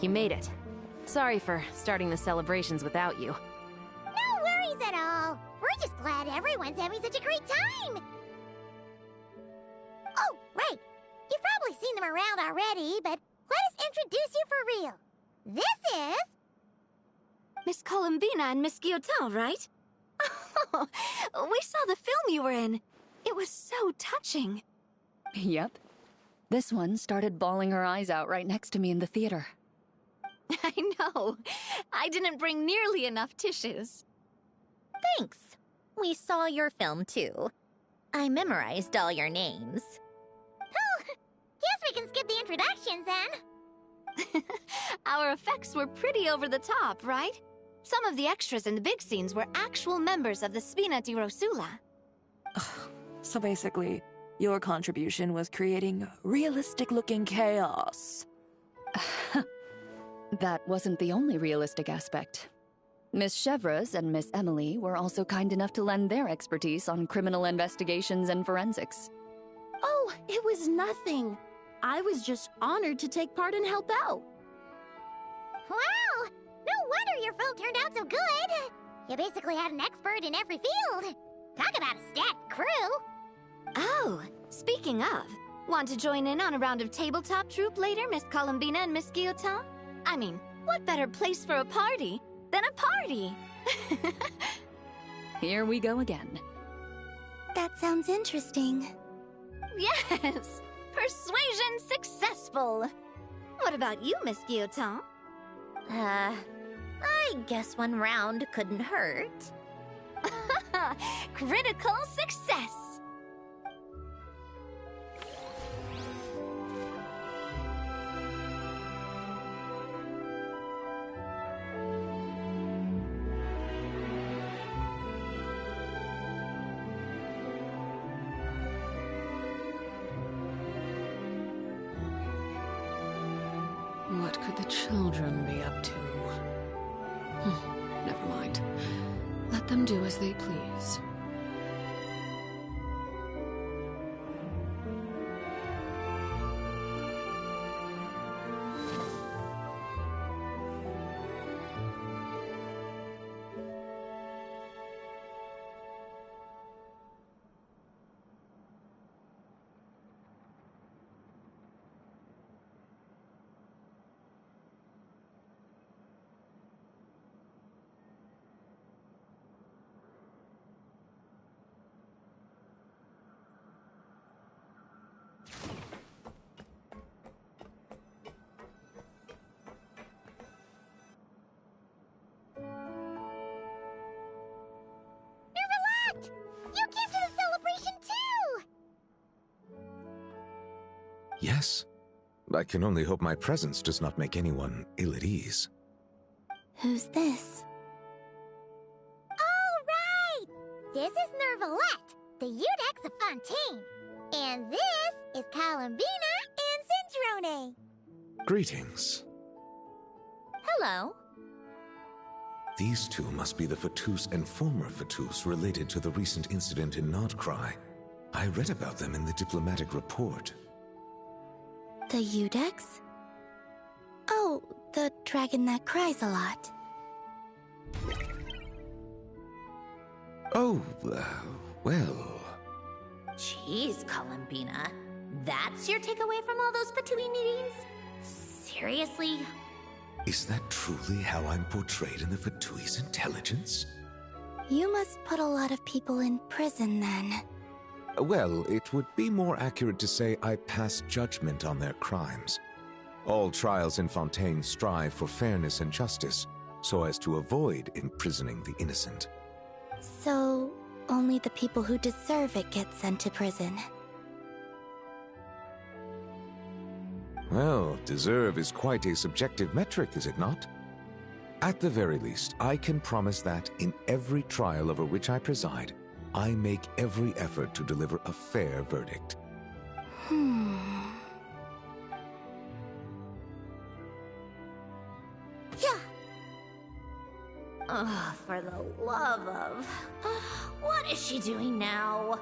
You made it. Sorry for starting the celebrations without you. No worries at all. We're just glad everyone's having such a great time. Oh, right. You've probably seen them around already, but let us introduce you for real. This is... Miss Columbina and Miss Guillotin, right? Oh, we saw the film you were in. It was so touching. Yep. This one started bawling her eyes out right next to me in the theater. I know. I didn't bring nearly enough tissues. Thanks. We saw your film too. I memorized all your names. Oh, guess we can skip the introductions then. Our effects were pretty over the top, right? Some of the extras in the big scenes were actual members of the Spina di Rosula. So basically, your contribution was creating realistic-looking chaos. That wasn't the only realistic aspect. Miss Chevreuse and Miss Emily were also kind enough to lend their expertise on criminal investigations and forensics. Oh, it was nothing. I was just honored to take part and help out. Wow! No wonder your film turned out so good! You basically had an expert in every field. Talk about a stacked crew! Oh, speaking of, want to join in on a round of tabletop troupe later, Miss Columbina and Miss Guillotin? I mean, what better place for a party than a party? Here we go again. That sounds interesting. Yes! Persuasion successful! What about you, Miss Guillotin? I guess one round couldn't hurt. Critical success! What could the children be up to? Never mind. Let them do as they please. Yes. I can only hope my presence does not make anyone ill at ease. Who's this? All right! This is Nervalette, the Iudex of Fontaine. And this is Columbina and Cendrone. Greetings. Hello. These two must be the Fatus and former Fatus related to the recent incident in Nodcry. I read about them in the diplomatic report. The Iudex? Oh, the dragon that cries a lot. Oh, well... Jeez, Columbina. That's your takeaway from all those Fatui meetings? Seriously? Is that truly how I'm portrayed in the Fatui's intelligence? You must put a lot of people in prison, then. Well, it would be more accurate to say I pass judgment on their crimes. All trials in Fontaine strive for fairness and justice, so as to avoid imprisoning the innocent. So, only the people who deserve it get sent to prison. Well, deserve is quite a subjective metric, is it not? At the very least, I can promise that in every trial over which I preside, I make every effort to deliver a fair verdict. Yeah. Ugh, for the love of... What is she doing now?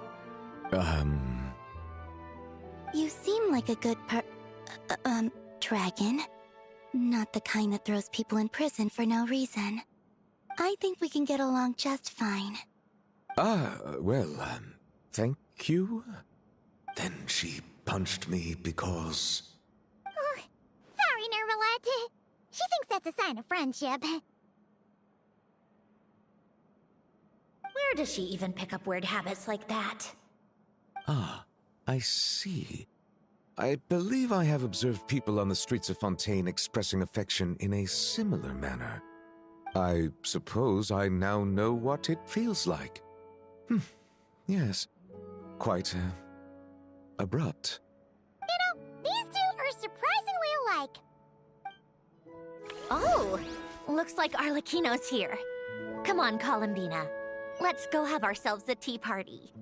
You seem like a good dragon. Not the kind that throws people in prison for no reason. I think we can get along just fine. Thank you? Then she punched me because... Oh, sorry, Nervalette. She thinks that's a sign of friendship. Where does she even pick up weird habits like that? Ah, I see. I believe I have observed people on the streets of Fontaine expressing affection in a similar manner. I suppose I now know what it feels like. Yes. Quite, abrupt. You know, these two are surprisingly alike. Oh, looks like Arlecchino's here. Come on, Columbina. Let's go have ourselves a tea party.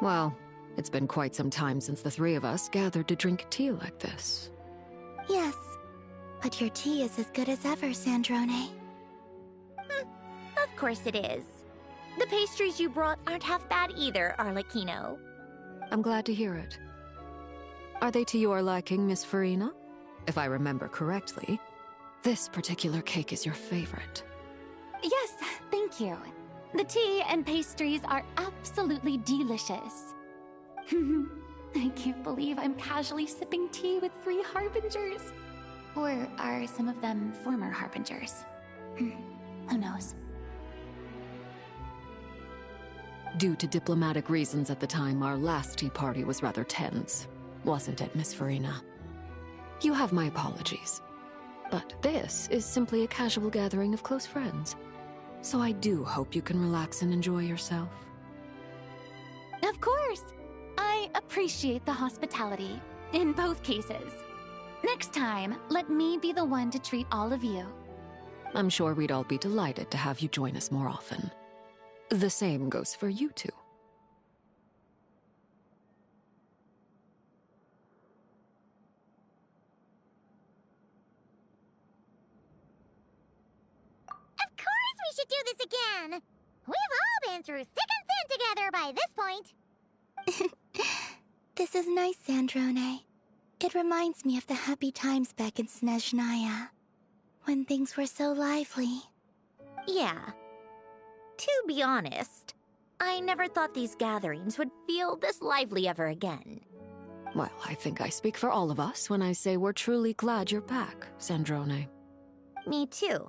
Well, it's been quite some time since the three of us gathered to drink tea like this. Yes, but your tea is as good as ever, Sandrone. Of course it is. The pastries you brought aren't half bad either, Arlecchino. I'm glad to hear it. Are they to your liking, Miss Farina? If I remember correctly, this particular cake is your favorite. Yes, thank you. The tea and pastries are absolutely delicious. I can't believe I'm casually sipping tea with 3 harbingers. Or are some of them former harbingers? Who knows? Due to diplomatic reasons at the time, our last tea party was rather tense. Wasn't it, Miss Farina? You have my apologies. But this is simply a casual gathering of close friends. So I do hope you can relax and enjoy yourself. Of course! I appreciate the hospitality, in both cases. Next time, let me be the one to treat all of you. I'm sure we'd all be delighted to have you join us more often. The same goes for you two. Of course we should do this again! We've all been through thick and thin together by this point. This is nice, Sandrone. It reminds me of the happy times back in Snezhnaya, when things were so lively. Yeah. To be honest, I never thought these gatherings would feel this lively ever again. Well, I think I speak for all of us when I say we're truly glad you're back, Sandrone. Me too.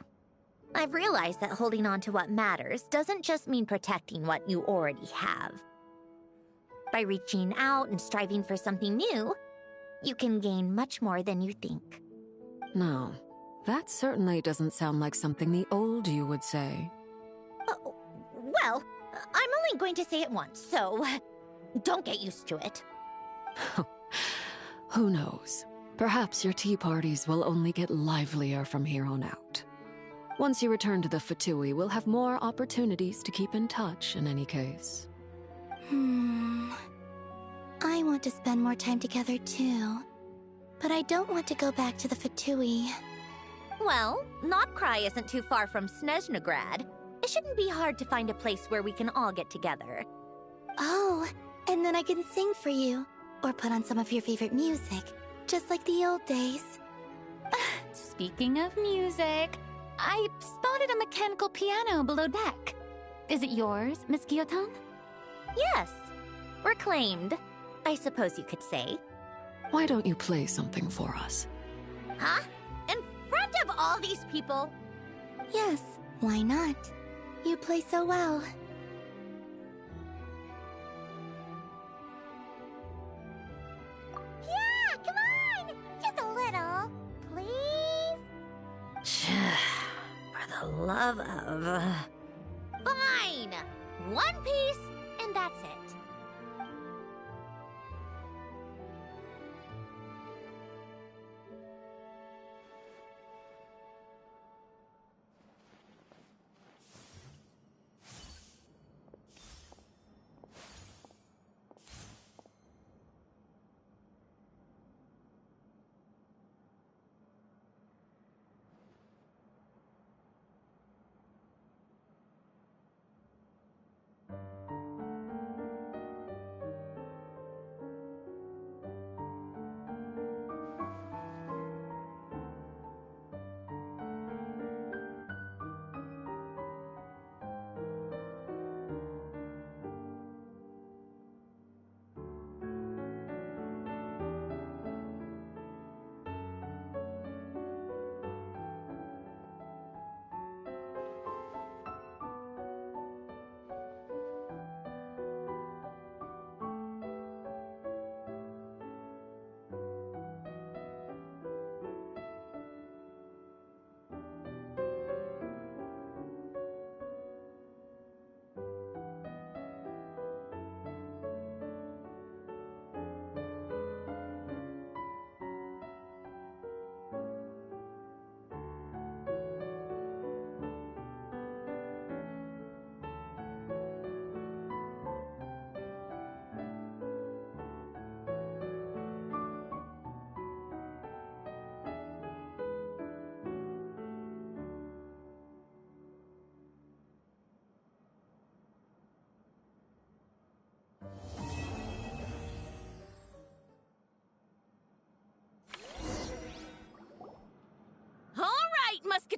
I've realized that holding on to what matters doesn't just mean protecting what you already have. By reaching out and striving for something new, you can gain much more than you think. No, that certainly doesn't sound like something the old you would say. Well, I'm only going to say it once, so don't get used to it. Who knows? Perhaps your tea parties will only get livelier from here on out. Once you return to the Fatui, we'll have more opportunities to keep in touch in any case. I want to spend more time together too. But I don't want to go back to the Fatui. Well, Notcry isn't too far from Snezhnograd. It shouldn't be hard to find a place where we can all get together. Oh, and then I can sing for you. Or put on some of your favorite music. Just like the old days. Speaking of music, I spotted a mechanical piano below deck. Is it yours, Miss Guillotin? Yes. Reclaimed, I suppose you could say. Why don't you play something for us? Huh? In front of all these people? Yes, why not? You play so well. Yeah, come on! Just a little, please? For the love of... Fine! One piece, and that's it.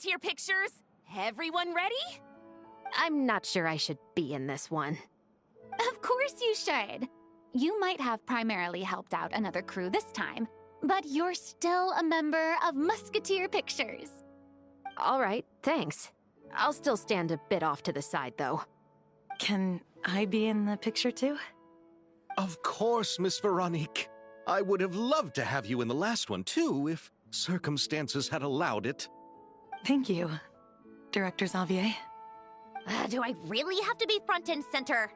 Musketeer Pictures. Everyone ready? I'm not sure I should be in this one. Of course you should. You might have primarily helped out another crew this time, but you're still a member of Musketeer Pictures. All right, thanks. I'll still stand a bit off to the side, though. Can I be in the picture too? Of course, Miss Veronique. I would have loved to have you in the last one, too, if circumstances had allowed it. Thank you, Director Xavier. Do I really have to be front and center?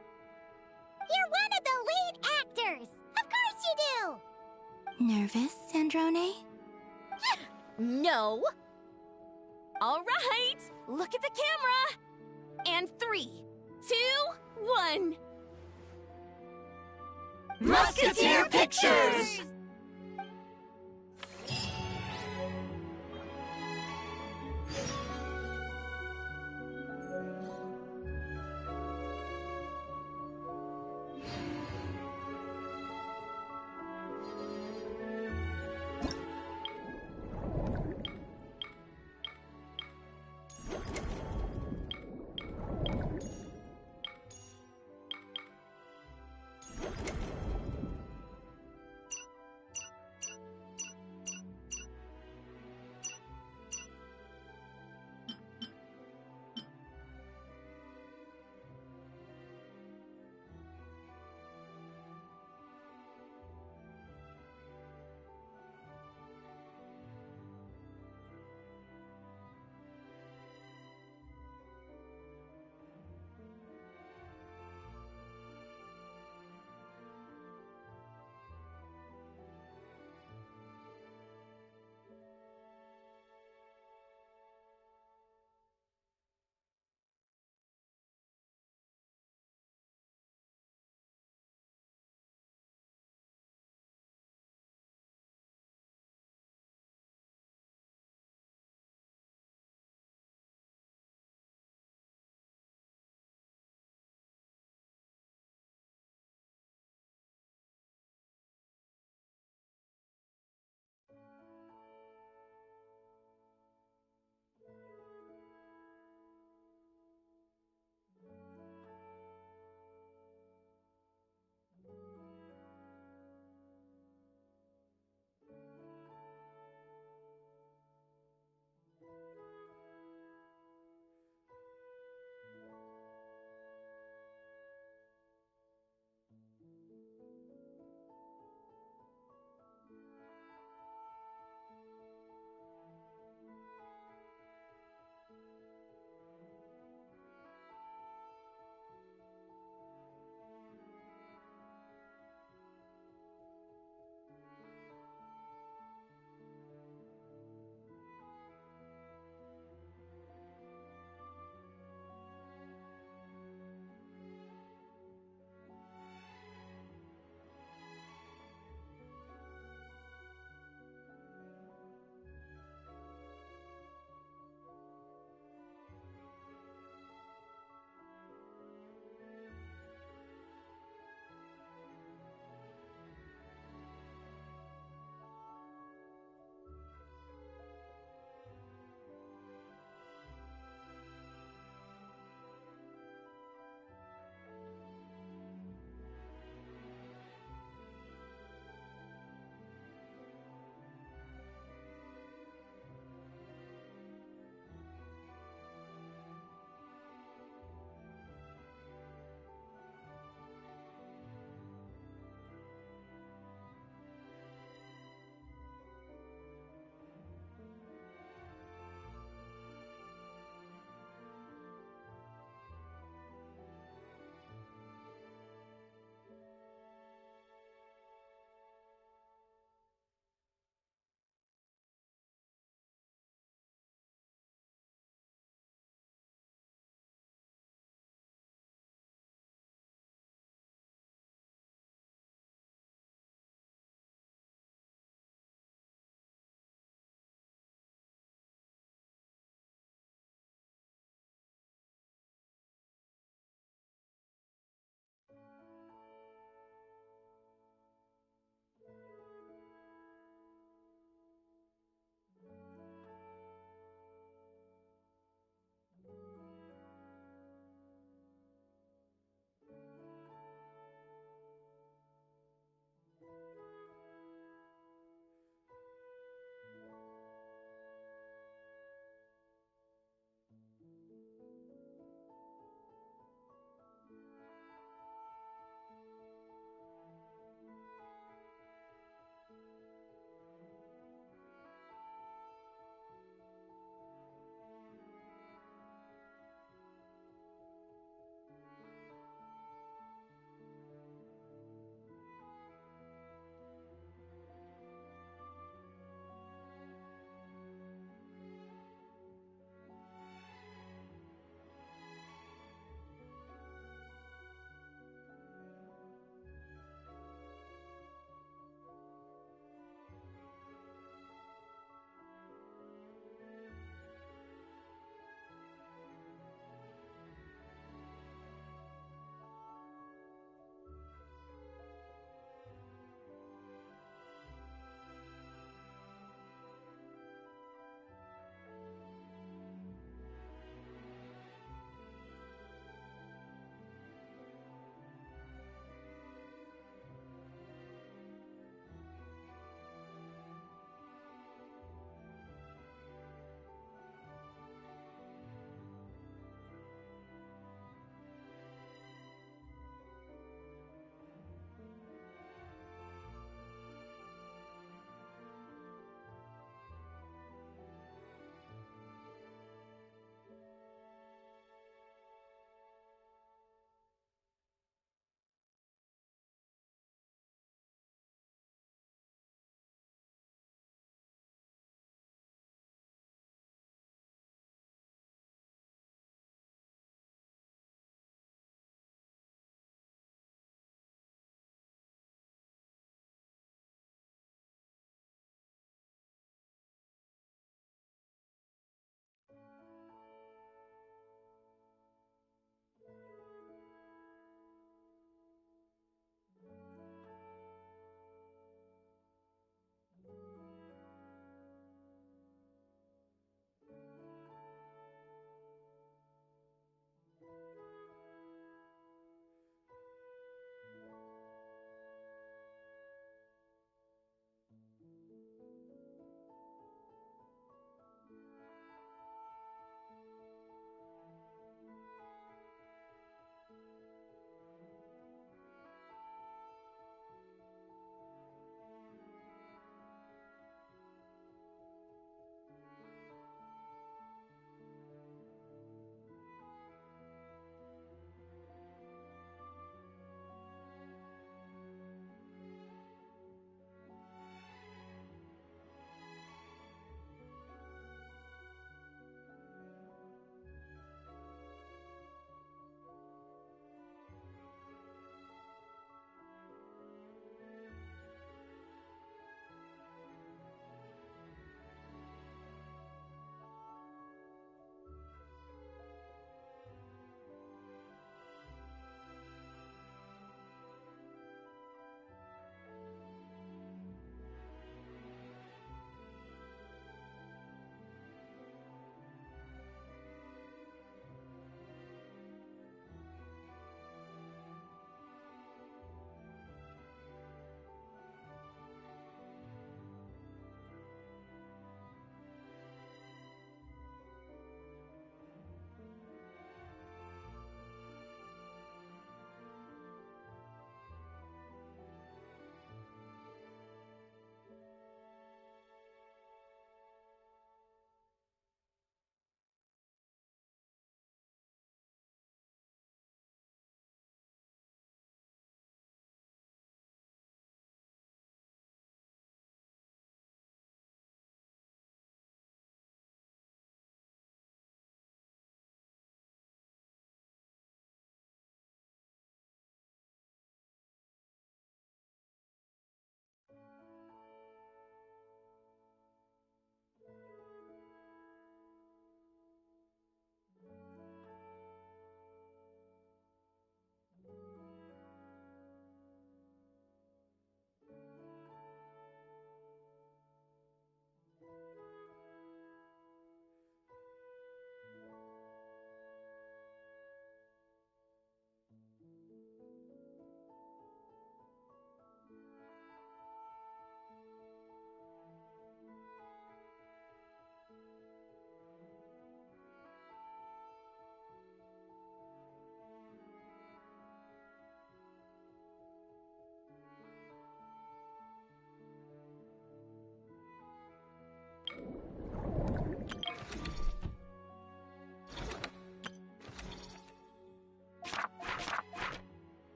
You're one of the lead actors! Of course you do! Nervous, Sandrone? No. All right, look at the camera. And 3, 2, 1. Musketeer Pictures!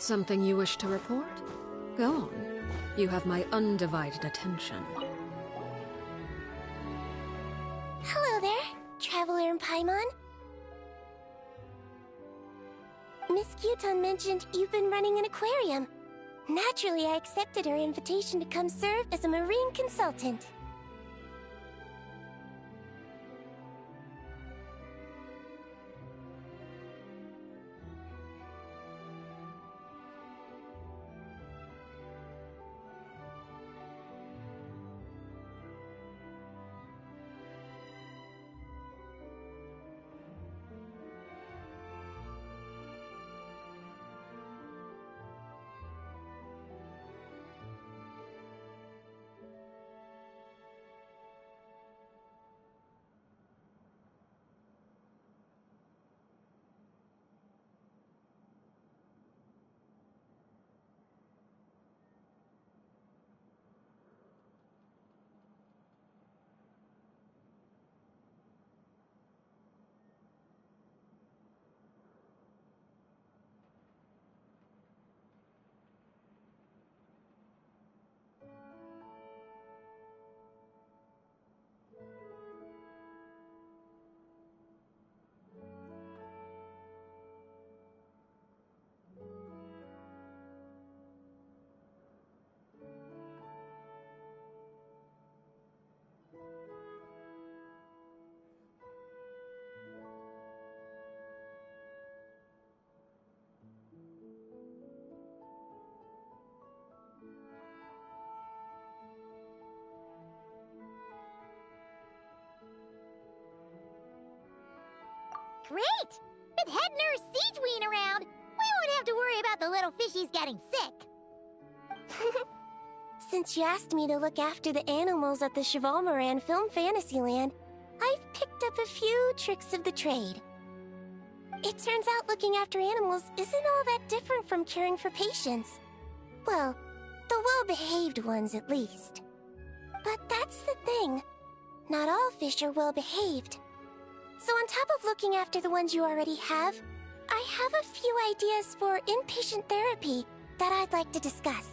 Something you wish to report? Go on. You have my undivided attention. Hello there, Traveler in Paimon. Miss Kyuton mentioned you've been running an aquarium. Naturally, I accepted her invitation to come serve as a marine consultant. Great! With head nurse Siegeween around, we won't have to worry about the little fishies getting sick. Since you asked me to look after the animals at the Chevalmoran Film Fantasyland, I've picked up a few tricks of the trade. It turns out looking after animals isn't all that different from caring for patients. Well, the well-behaved ones at least. But that's the thing. Not all fish are well-behaved. So on top of looking after the ones you already have, I have a few ideas for inpatient therapy that I'd like to discuss.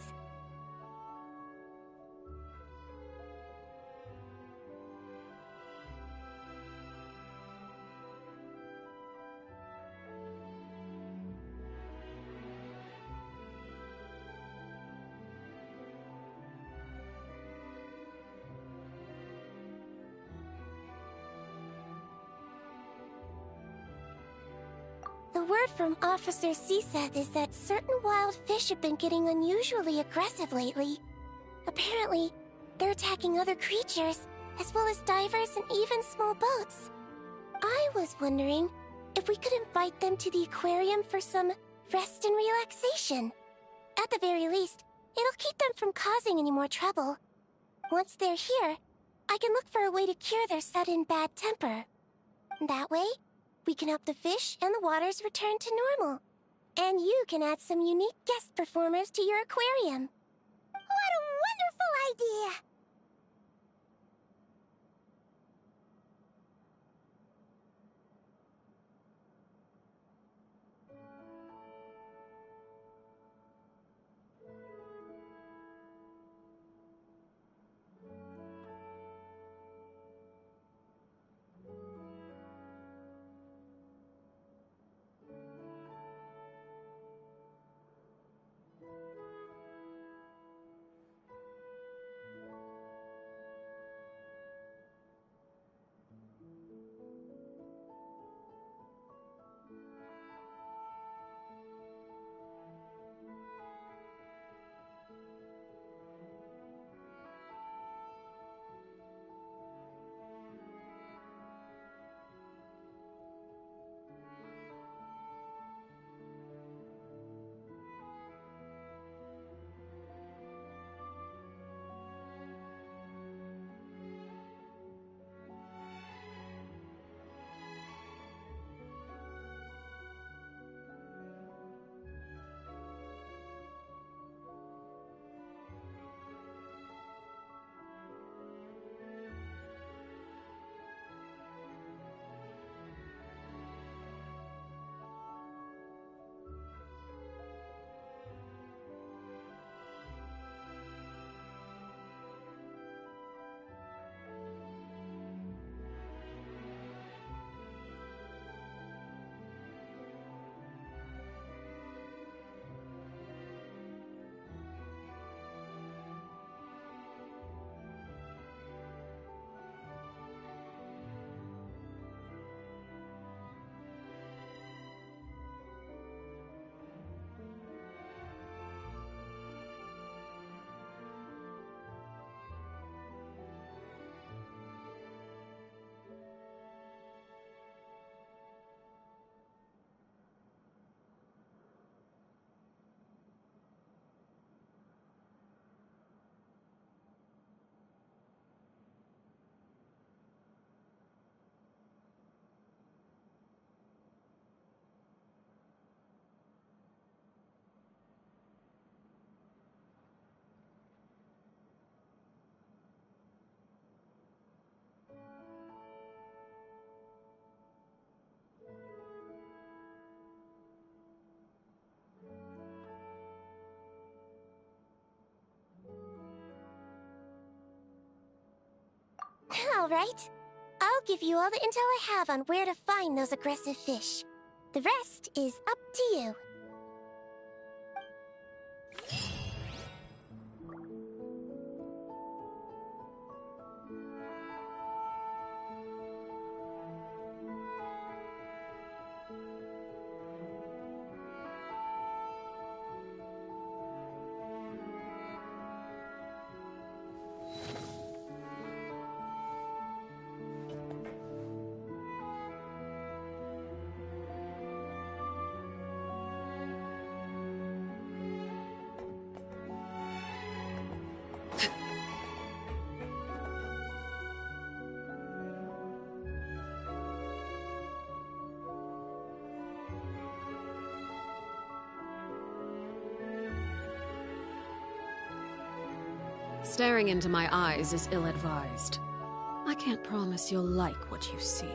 The word from Officer Siseth is that certain wild fish have been getting unusually aggressive lately. Apparently, they're attacking other creatures, as well as divers and even small boats. I was wondering if we could invite them to the aquarium for some rest and relaxation. At the very least, it'll keep them from causing any more trouble. Once they're here, I can look for a way to cure their sudden bad temper. That way, we can help the fish and the waters return to normal. And you can add some unique guest performers to your aquarium. What a wonderful idea! All right. I'll give you all the intel I have on where to find those aggressive fish. The rest is up to you. Staring into my eyes is ill-advised. I can't promise you'll like what you see.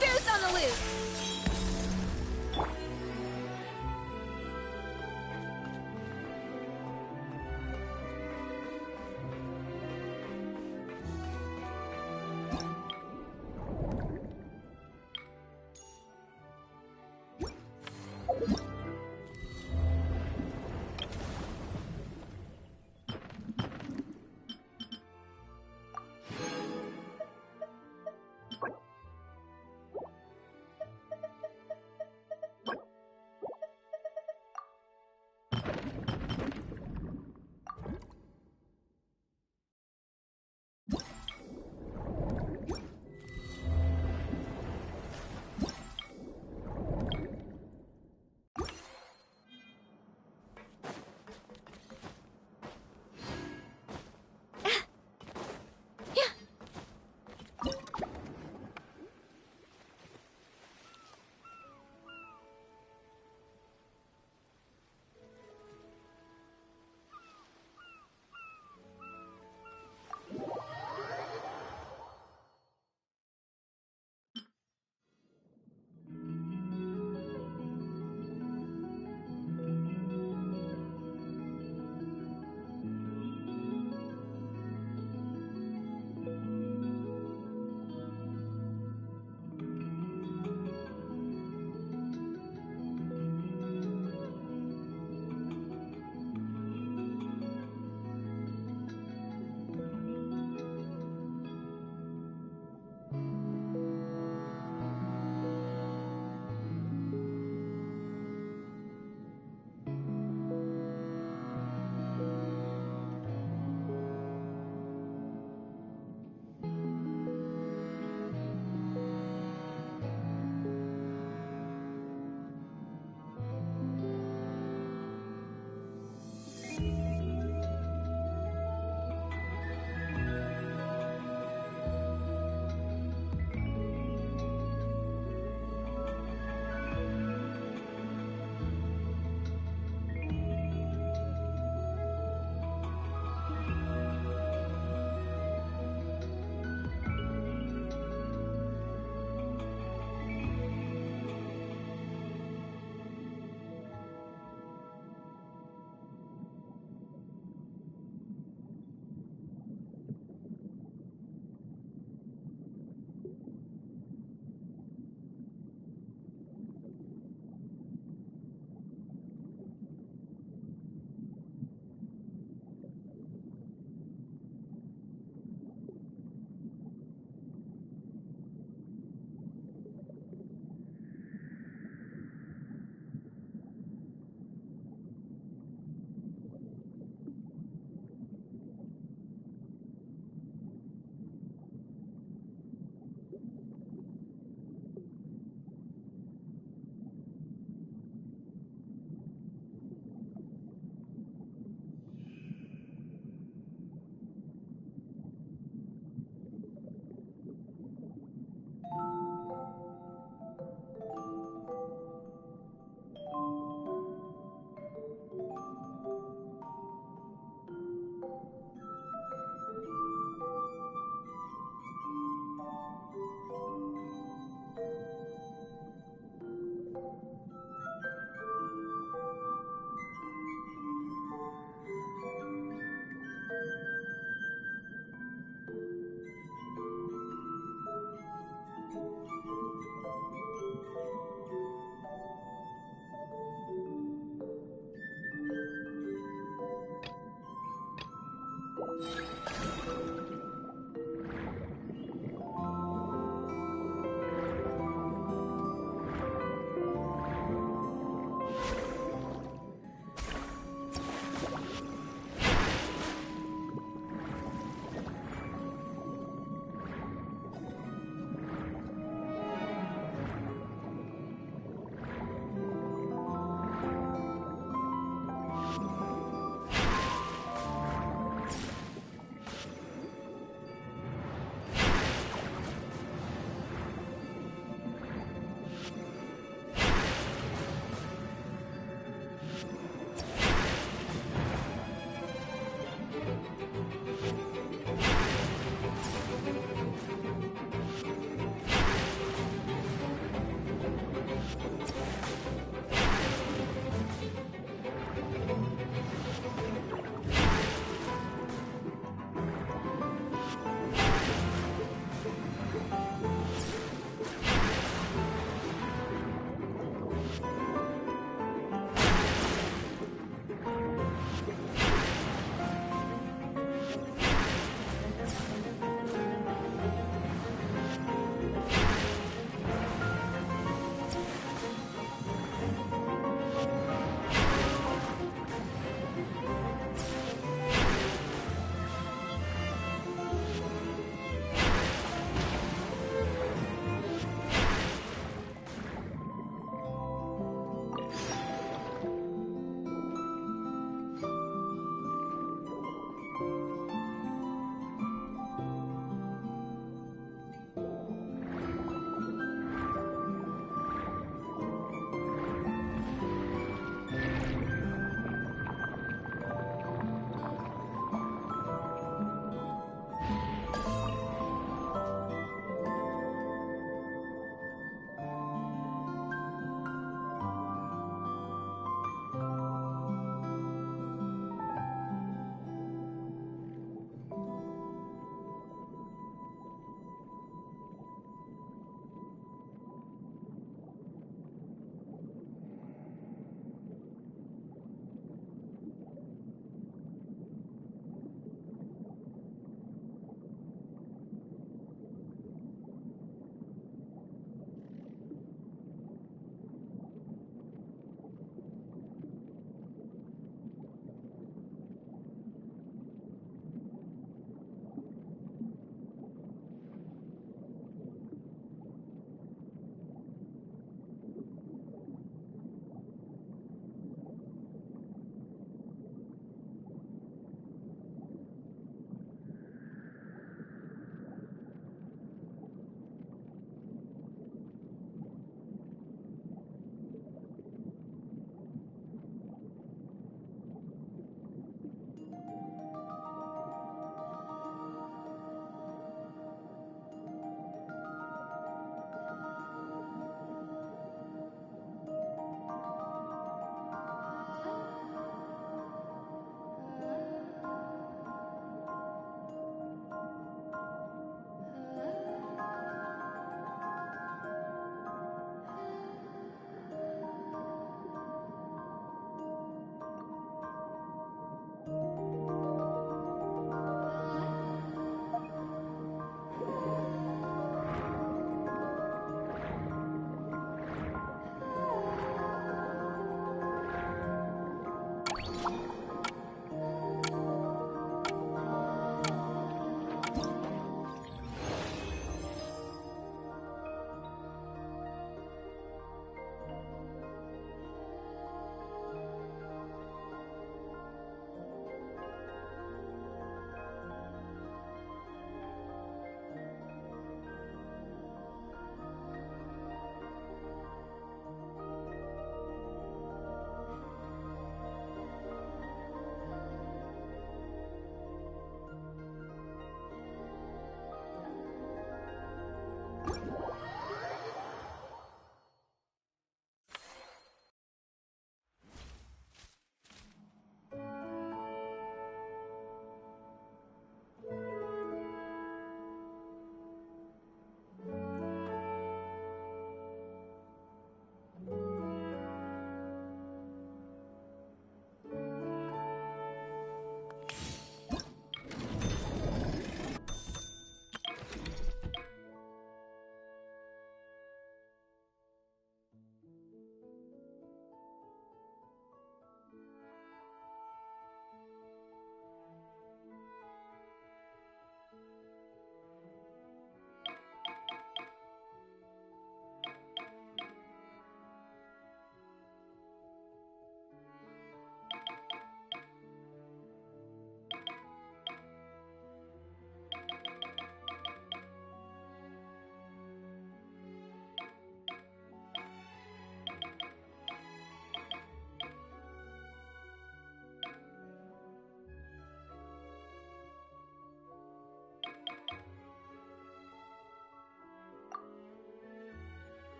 Goose on the loose!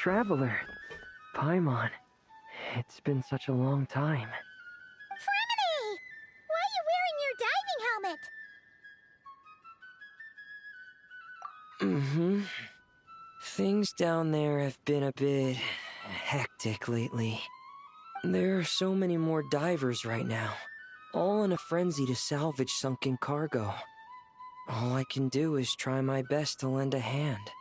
Traveler. Paimon. It's been such a long time. Fremini! Why are you wearing your diving helmet? Mm-hmm. Things down there have been a bit hectic lately. There are so many more divers right now, all in a frenzy to salvage sunken cargo. All I can do is try my best to lend a hand.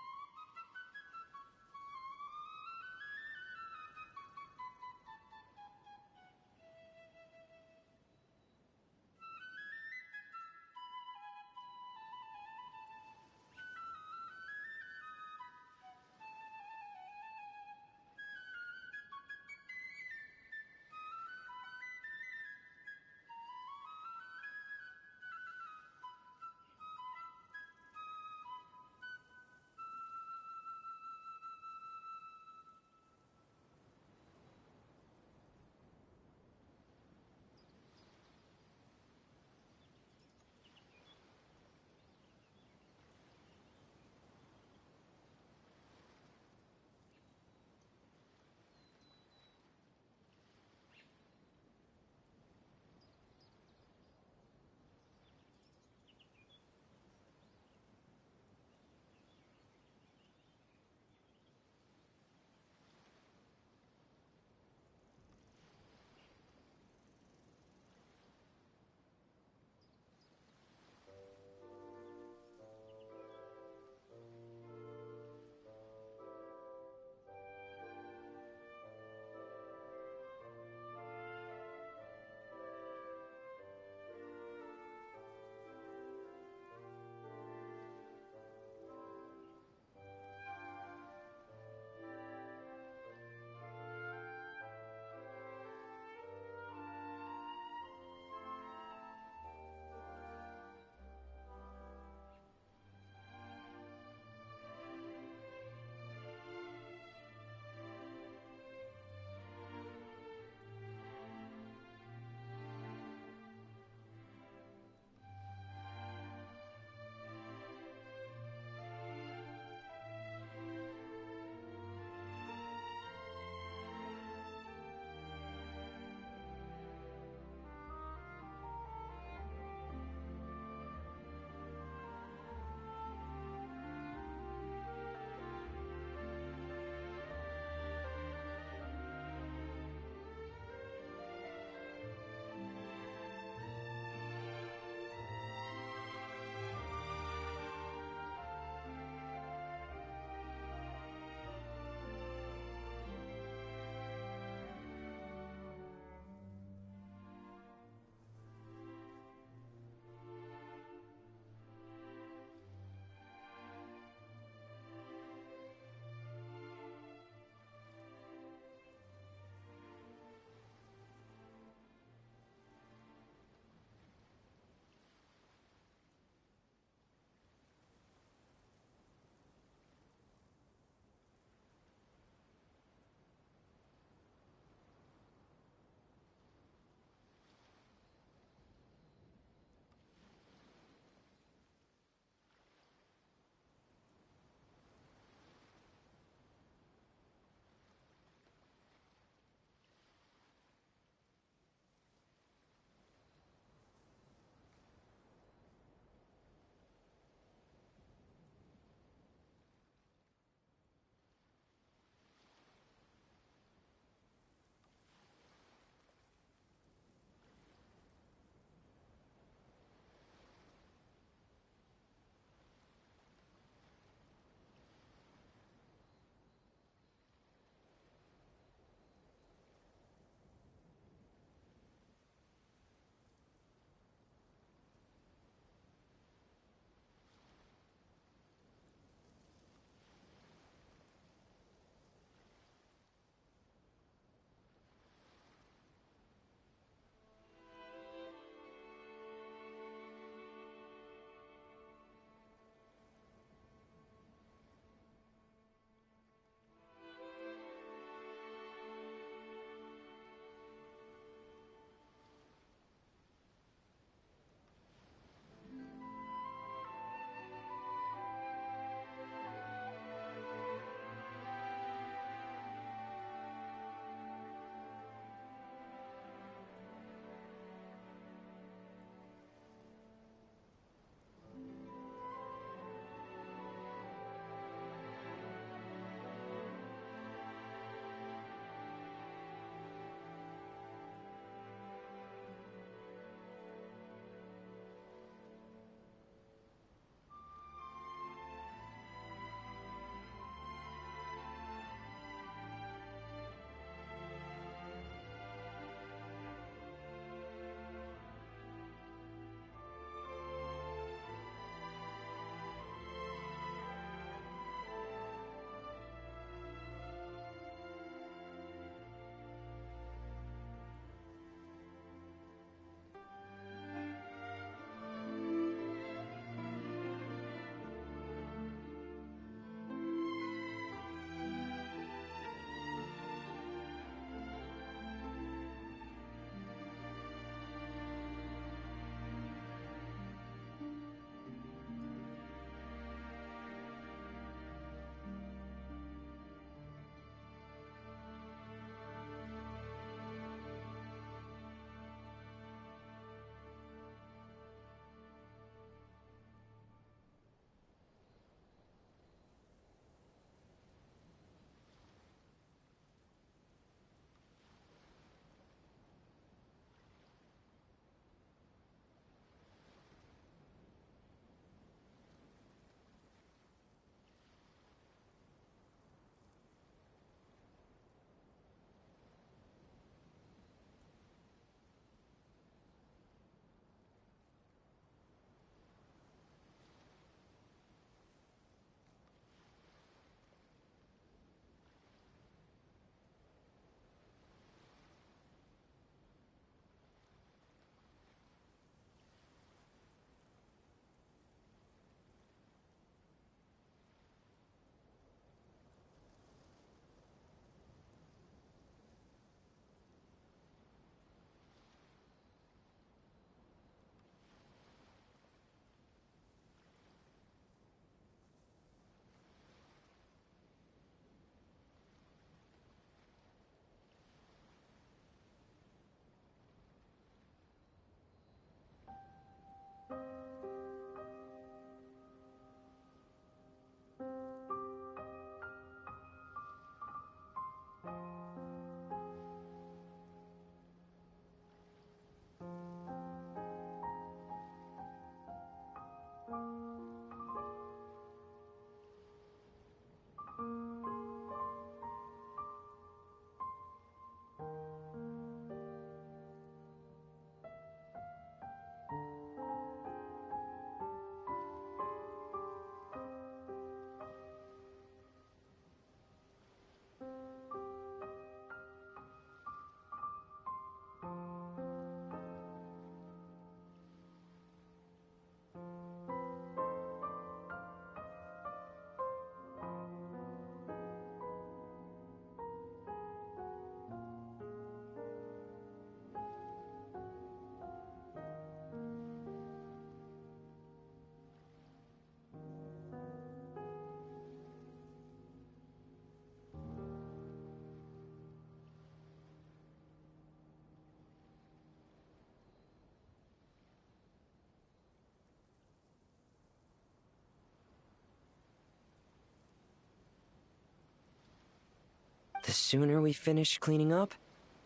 The sooner we finish cleaning up,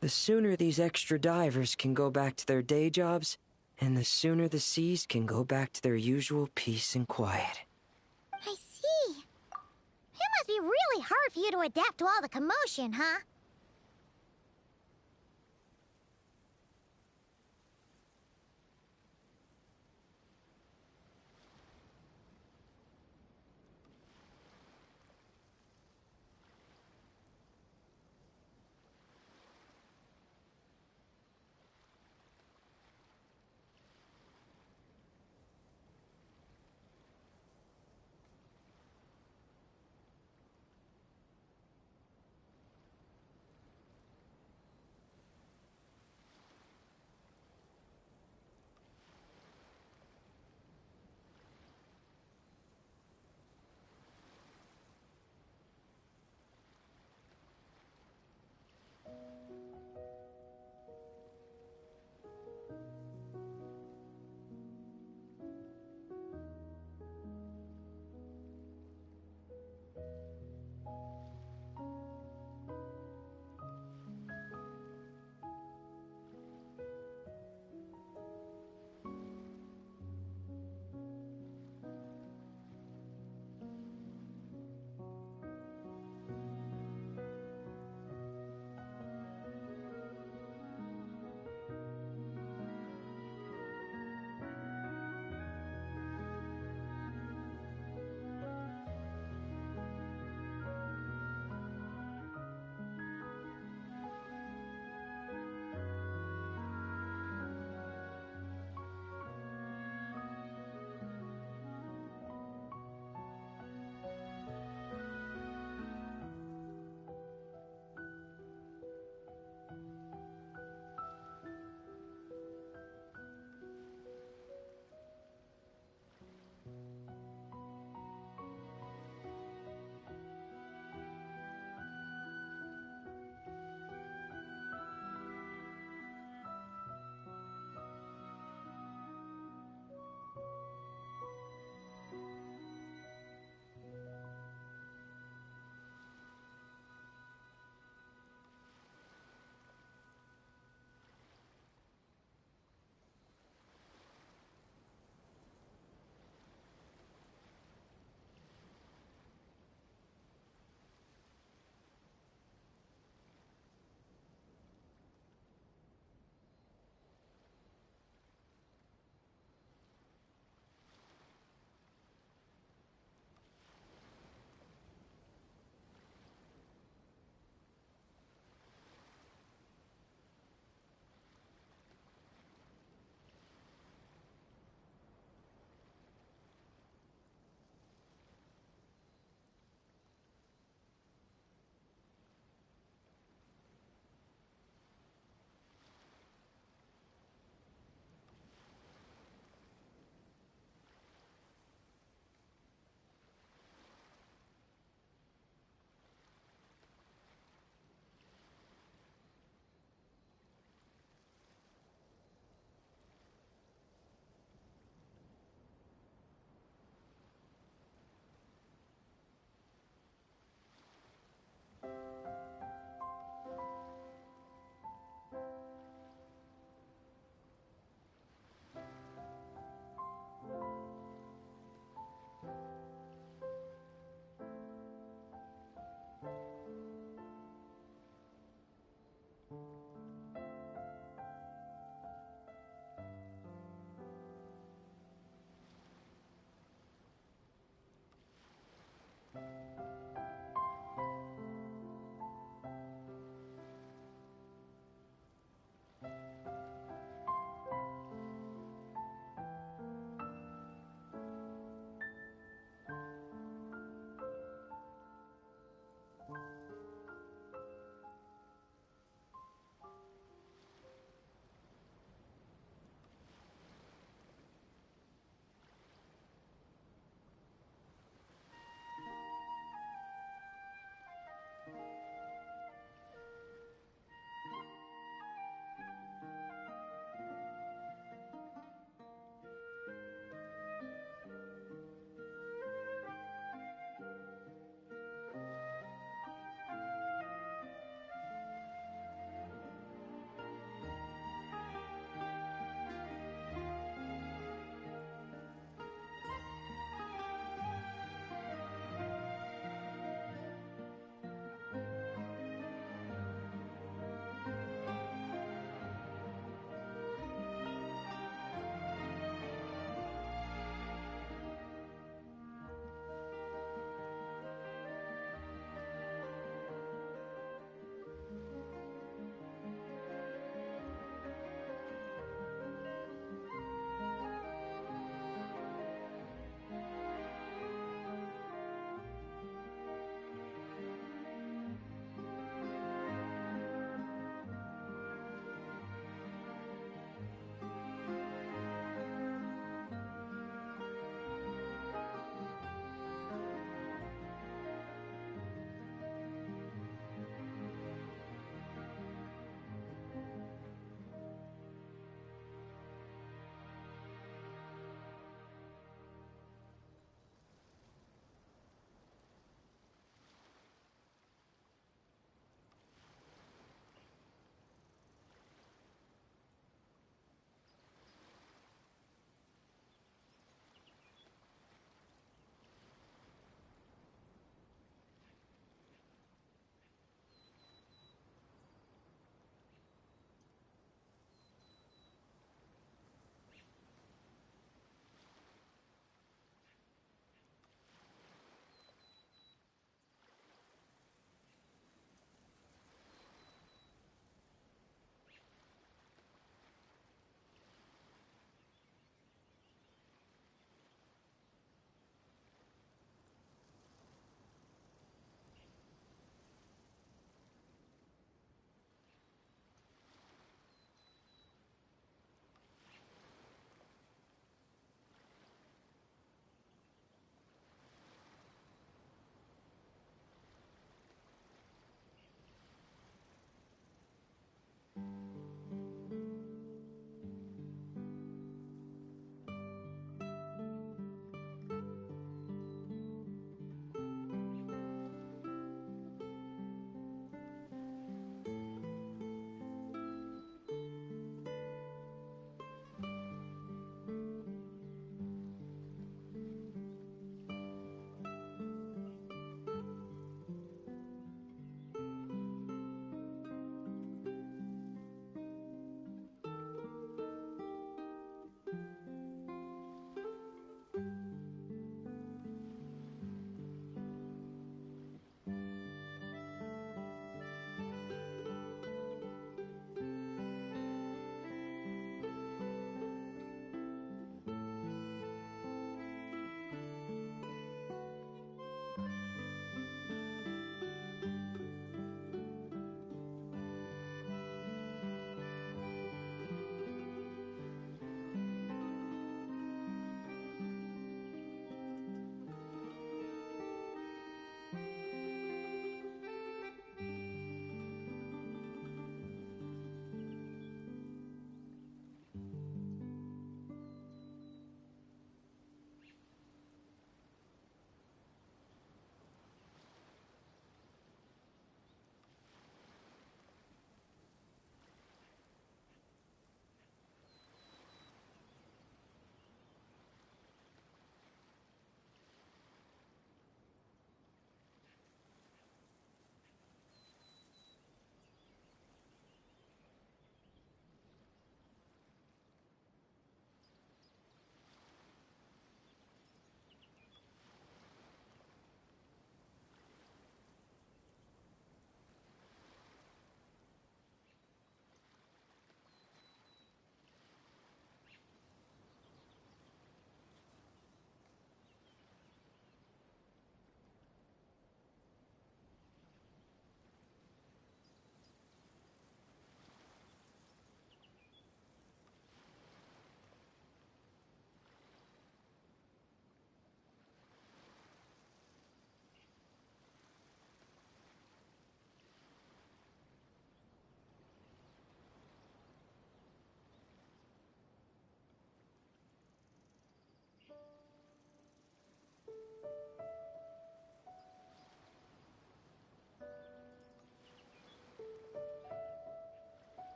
the sooner these extra divers can go back to their day jobs, and the sooner the seas can go back to their usual peace and quiet. I see. It must be really hard for you to adapt to all the commotion, huh?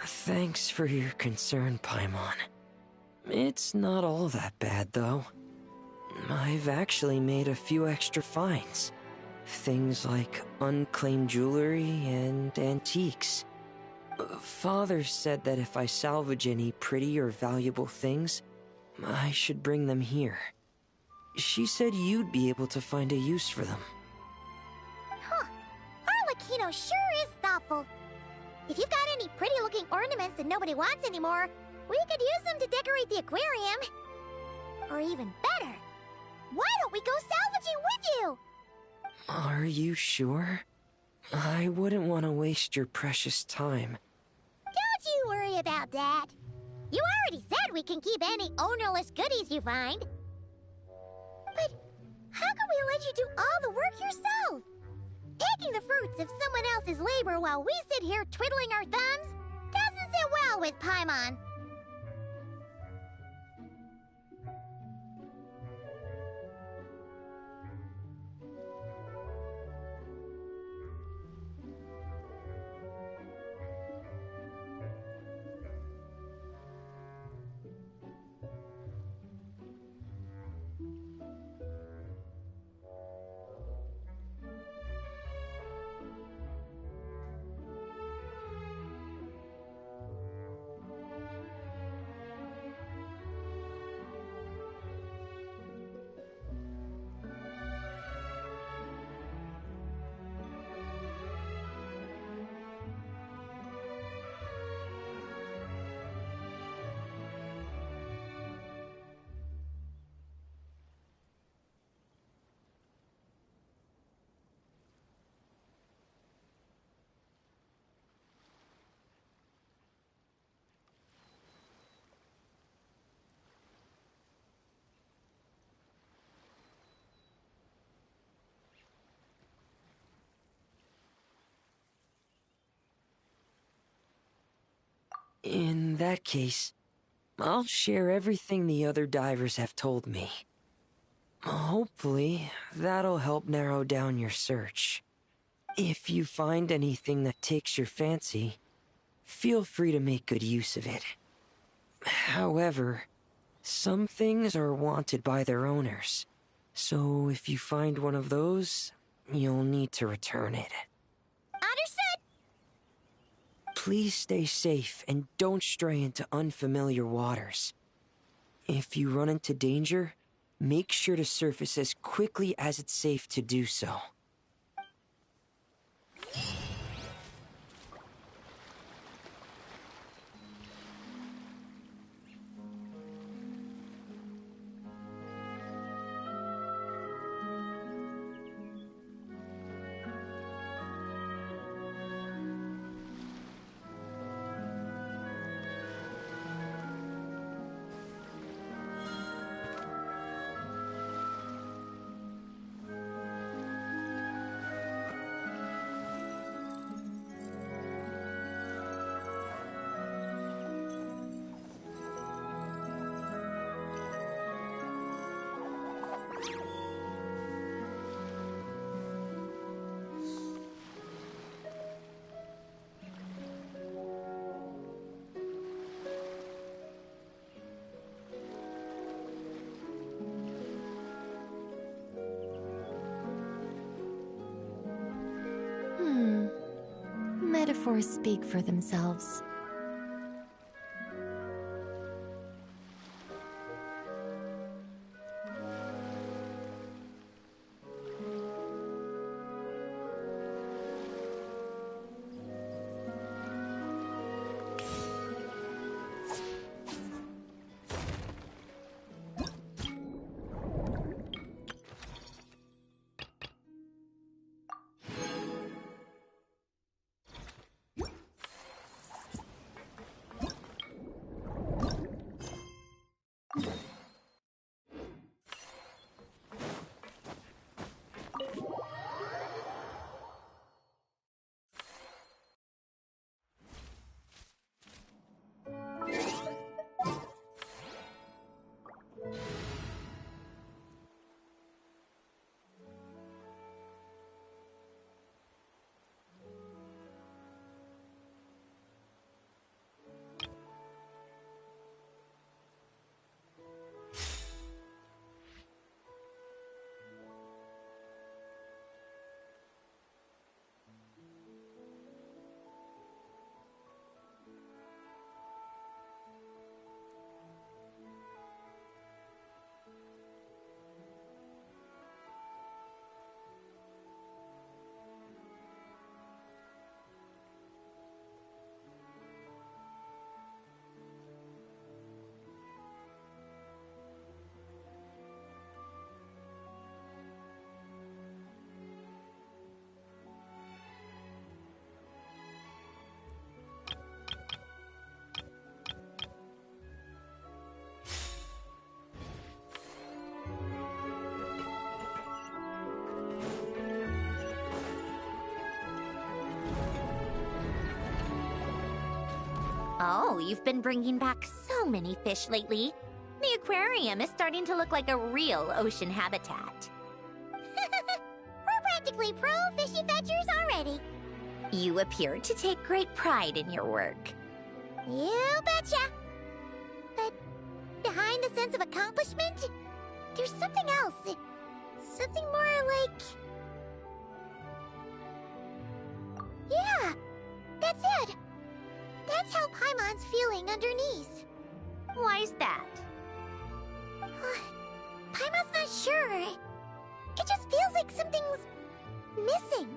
Thanks for your concern, Paimon. It's not all that bad, though. I've actually made a few extra finds. Things like unclaimed jewelry and antiques. Father said that if I salvage any pretty or valuable things, I should bring them here. She said you'd be able to find a use for them. Huh. Arlecchino sure is thoughtful. If you've got any pretty-looking ornaments that nobody wants anymore, we could use them to decorate the aquarium. Or even better, why don't we go salvaging with you? Are you sure? I wouldn't want to waste your precious time. Don't you worry about that. You already said we can keep any ownerless goodies you find. But how can we let you do all the work yourself? Taking the fruits of someone else's labor while we sit here twiddling our thumbs doesn't sit well with Paimon. In that case, I'll share everything the other divers have told me. Hopefully, that'll help narrow down your search. If you find anything that takes your fancy, feel free to make good use of it. However, some things are wanted by their owners, so if you find one of those, you'll need to return it. Understood! Please stay safe and don't stray into unfamiliar waters. If you run into danger, make sure to surface as quickly as it's safe to do so. Metaphors speak for themselves. Oh, you've been bringing back so many fish lately. The aquarium is starting to look like a real ocean habitat. We're practically pro fishy fetchers already. You appear to take great pride in your work. You betcha. But behind the sense of accomplishment, there's something else. Something more like... Yeah, that's it. That's how Paimon's feeling underneath. Why's that? Paimon's not sure. It just feels like something's missing.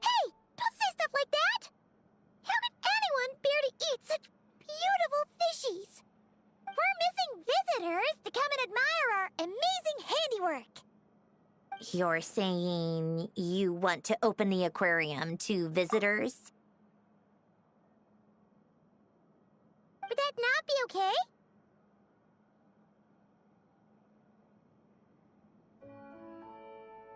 Hey, don't say stuff like that! How could anyone bear to eat such beautiful fishies? We're missing visitors to come and admire our amazing handiwork. You're saying you want to open the aquarium to visitors? Would that not be okay?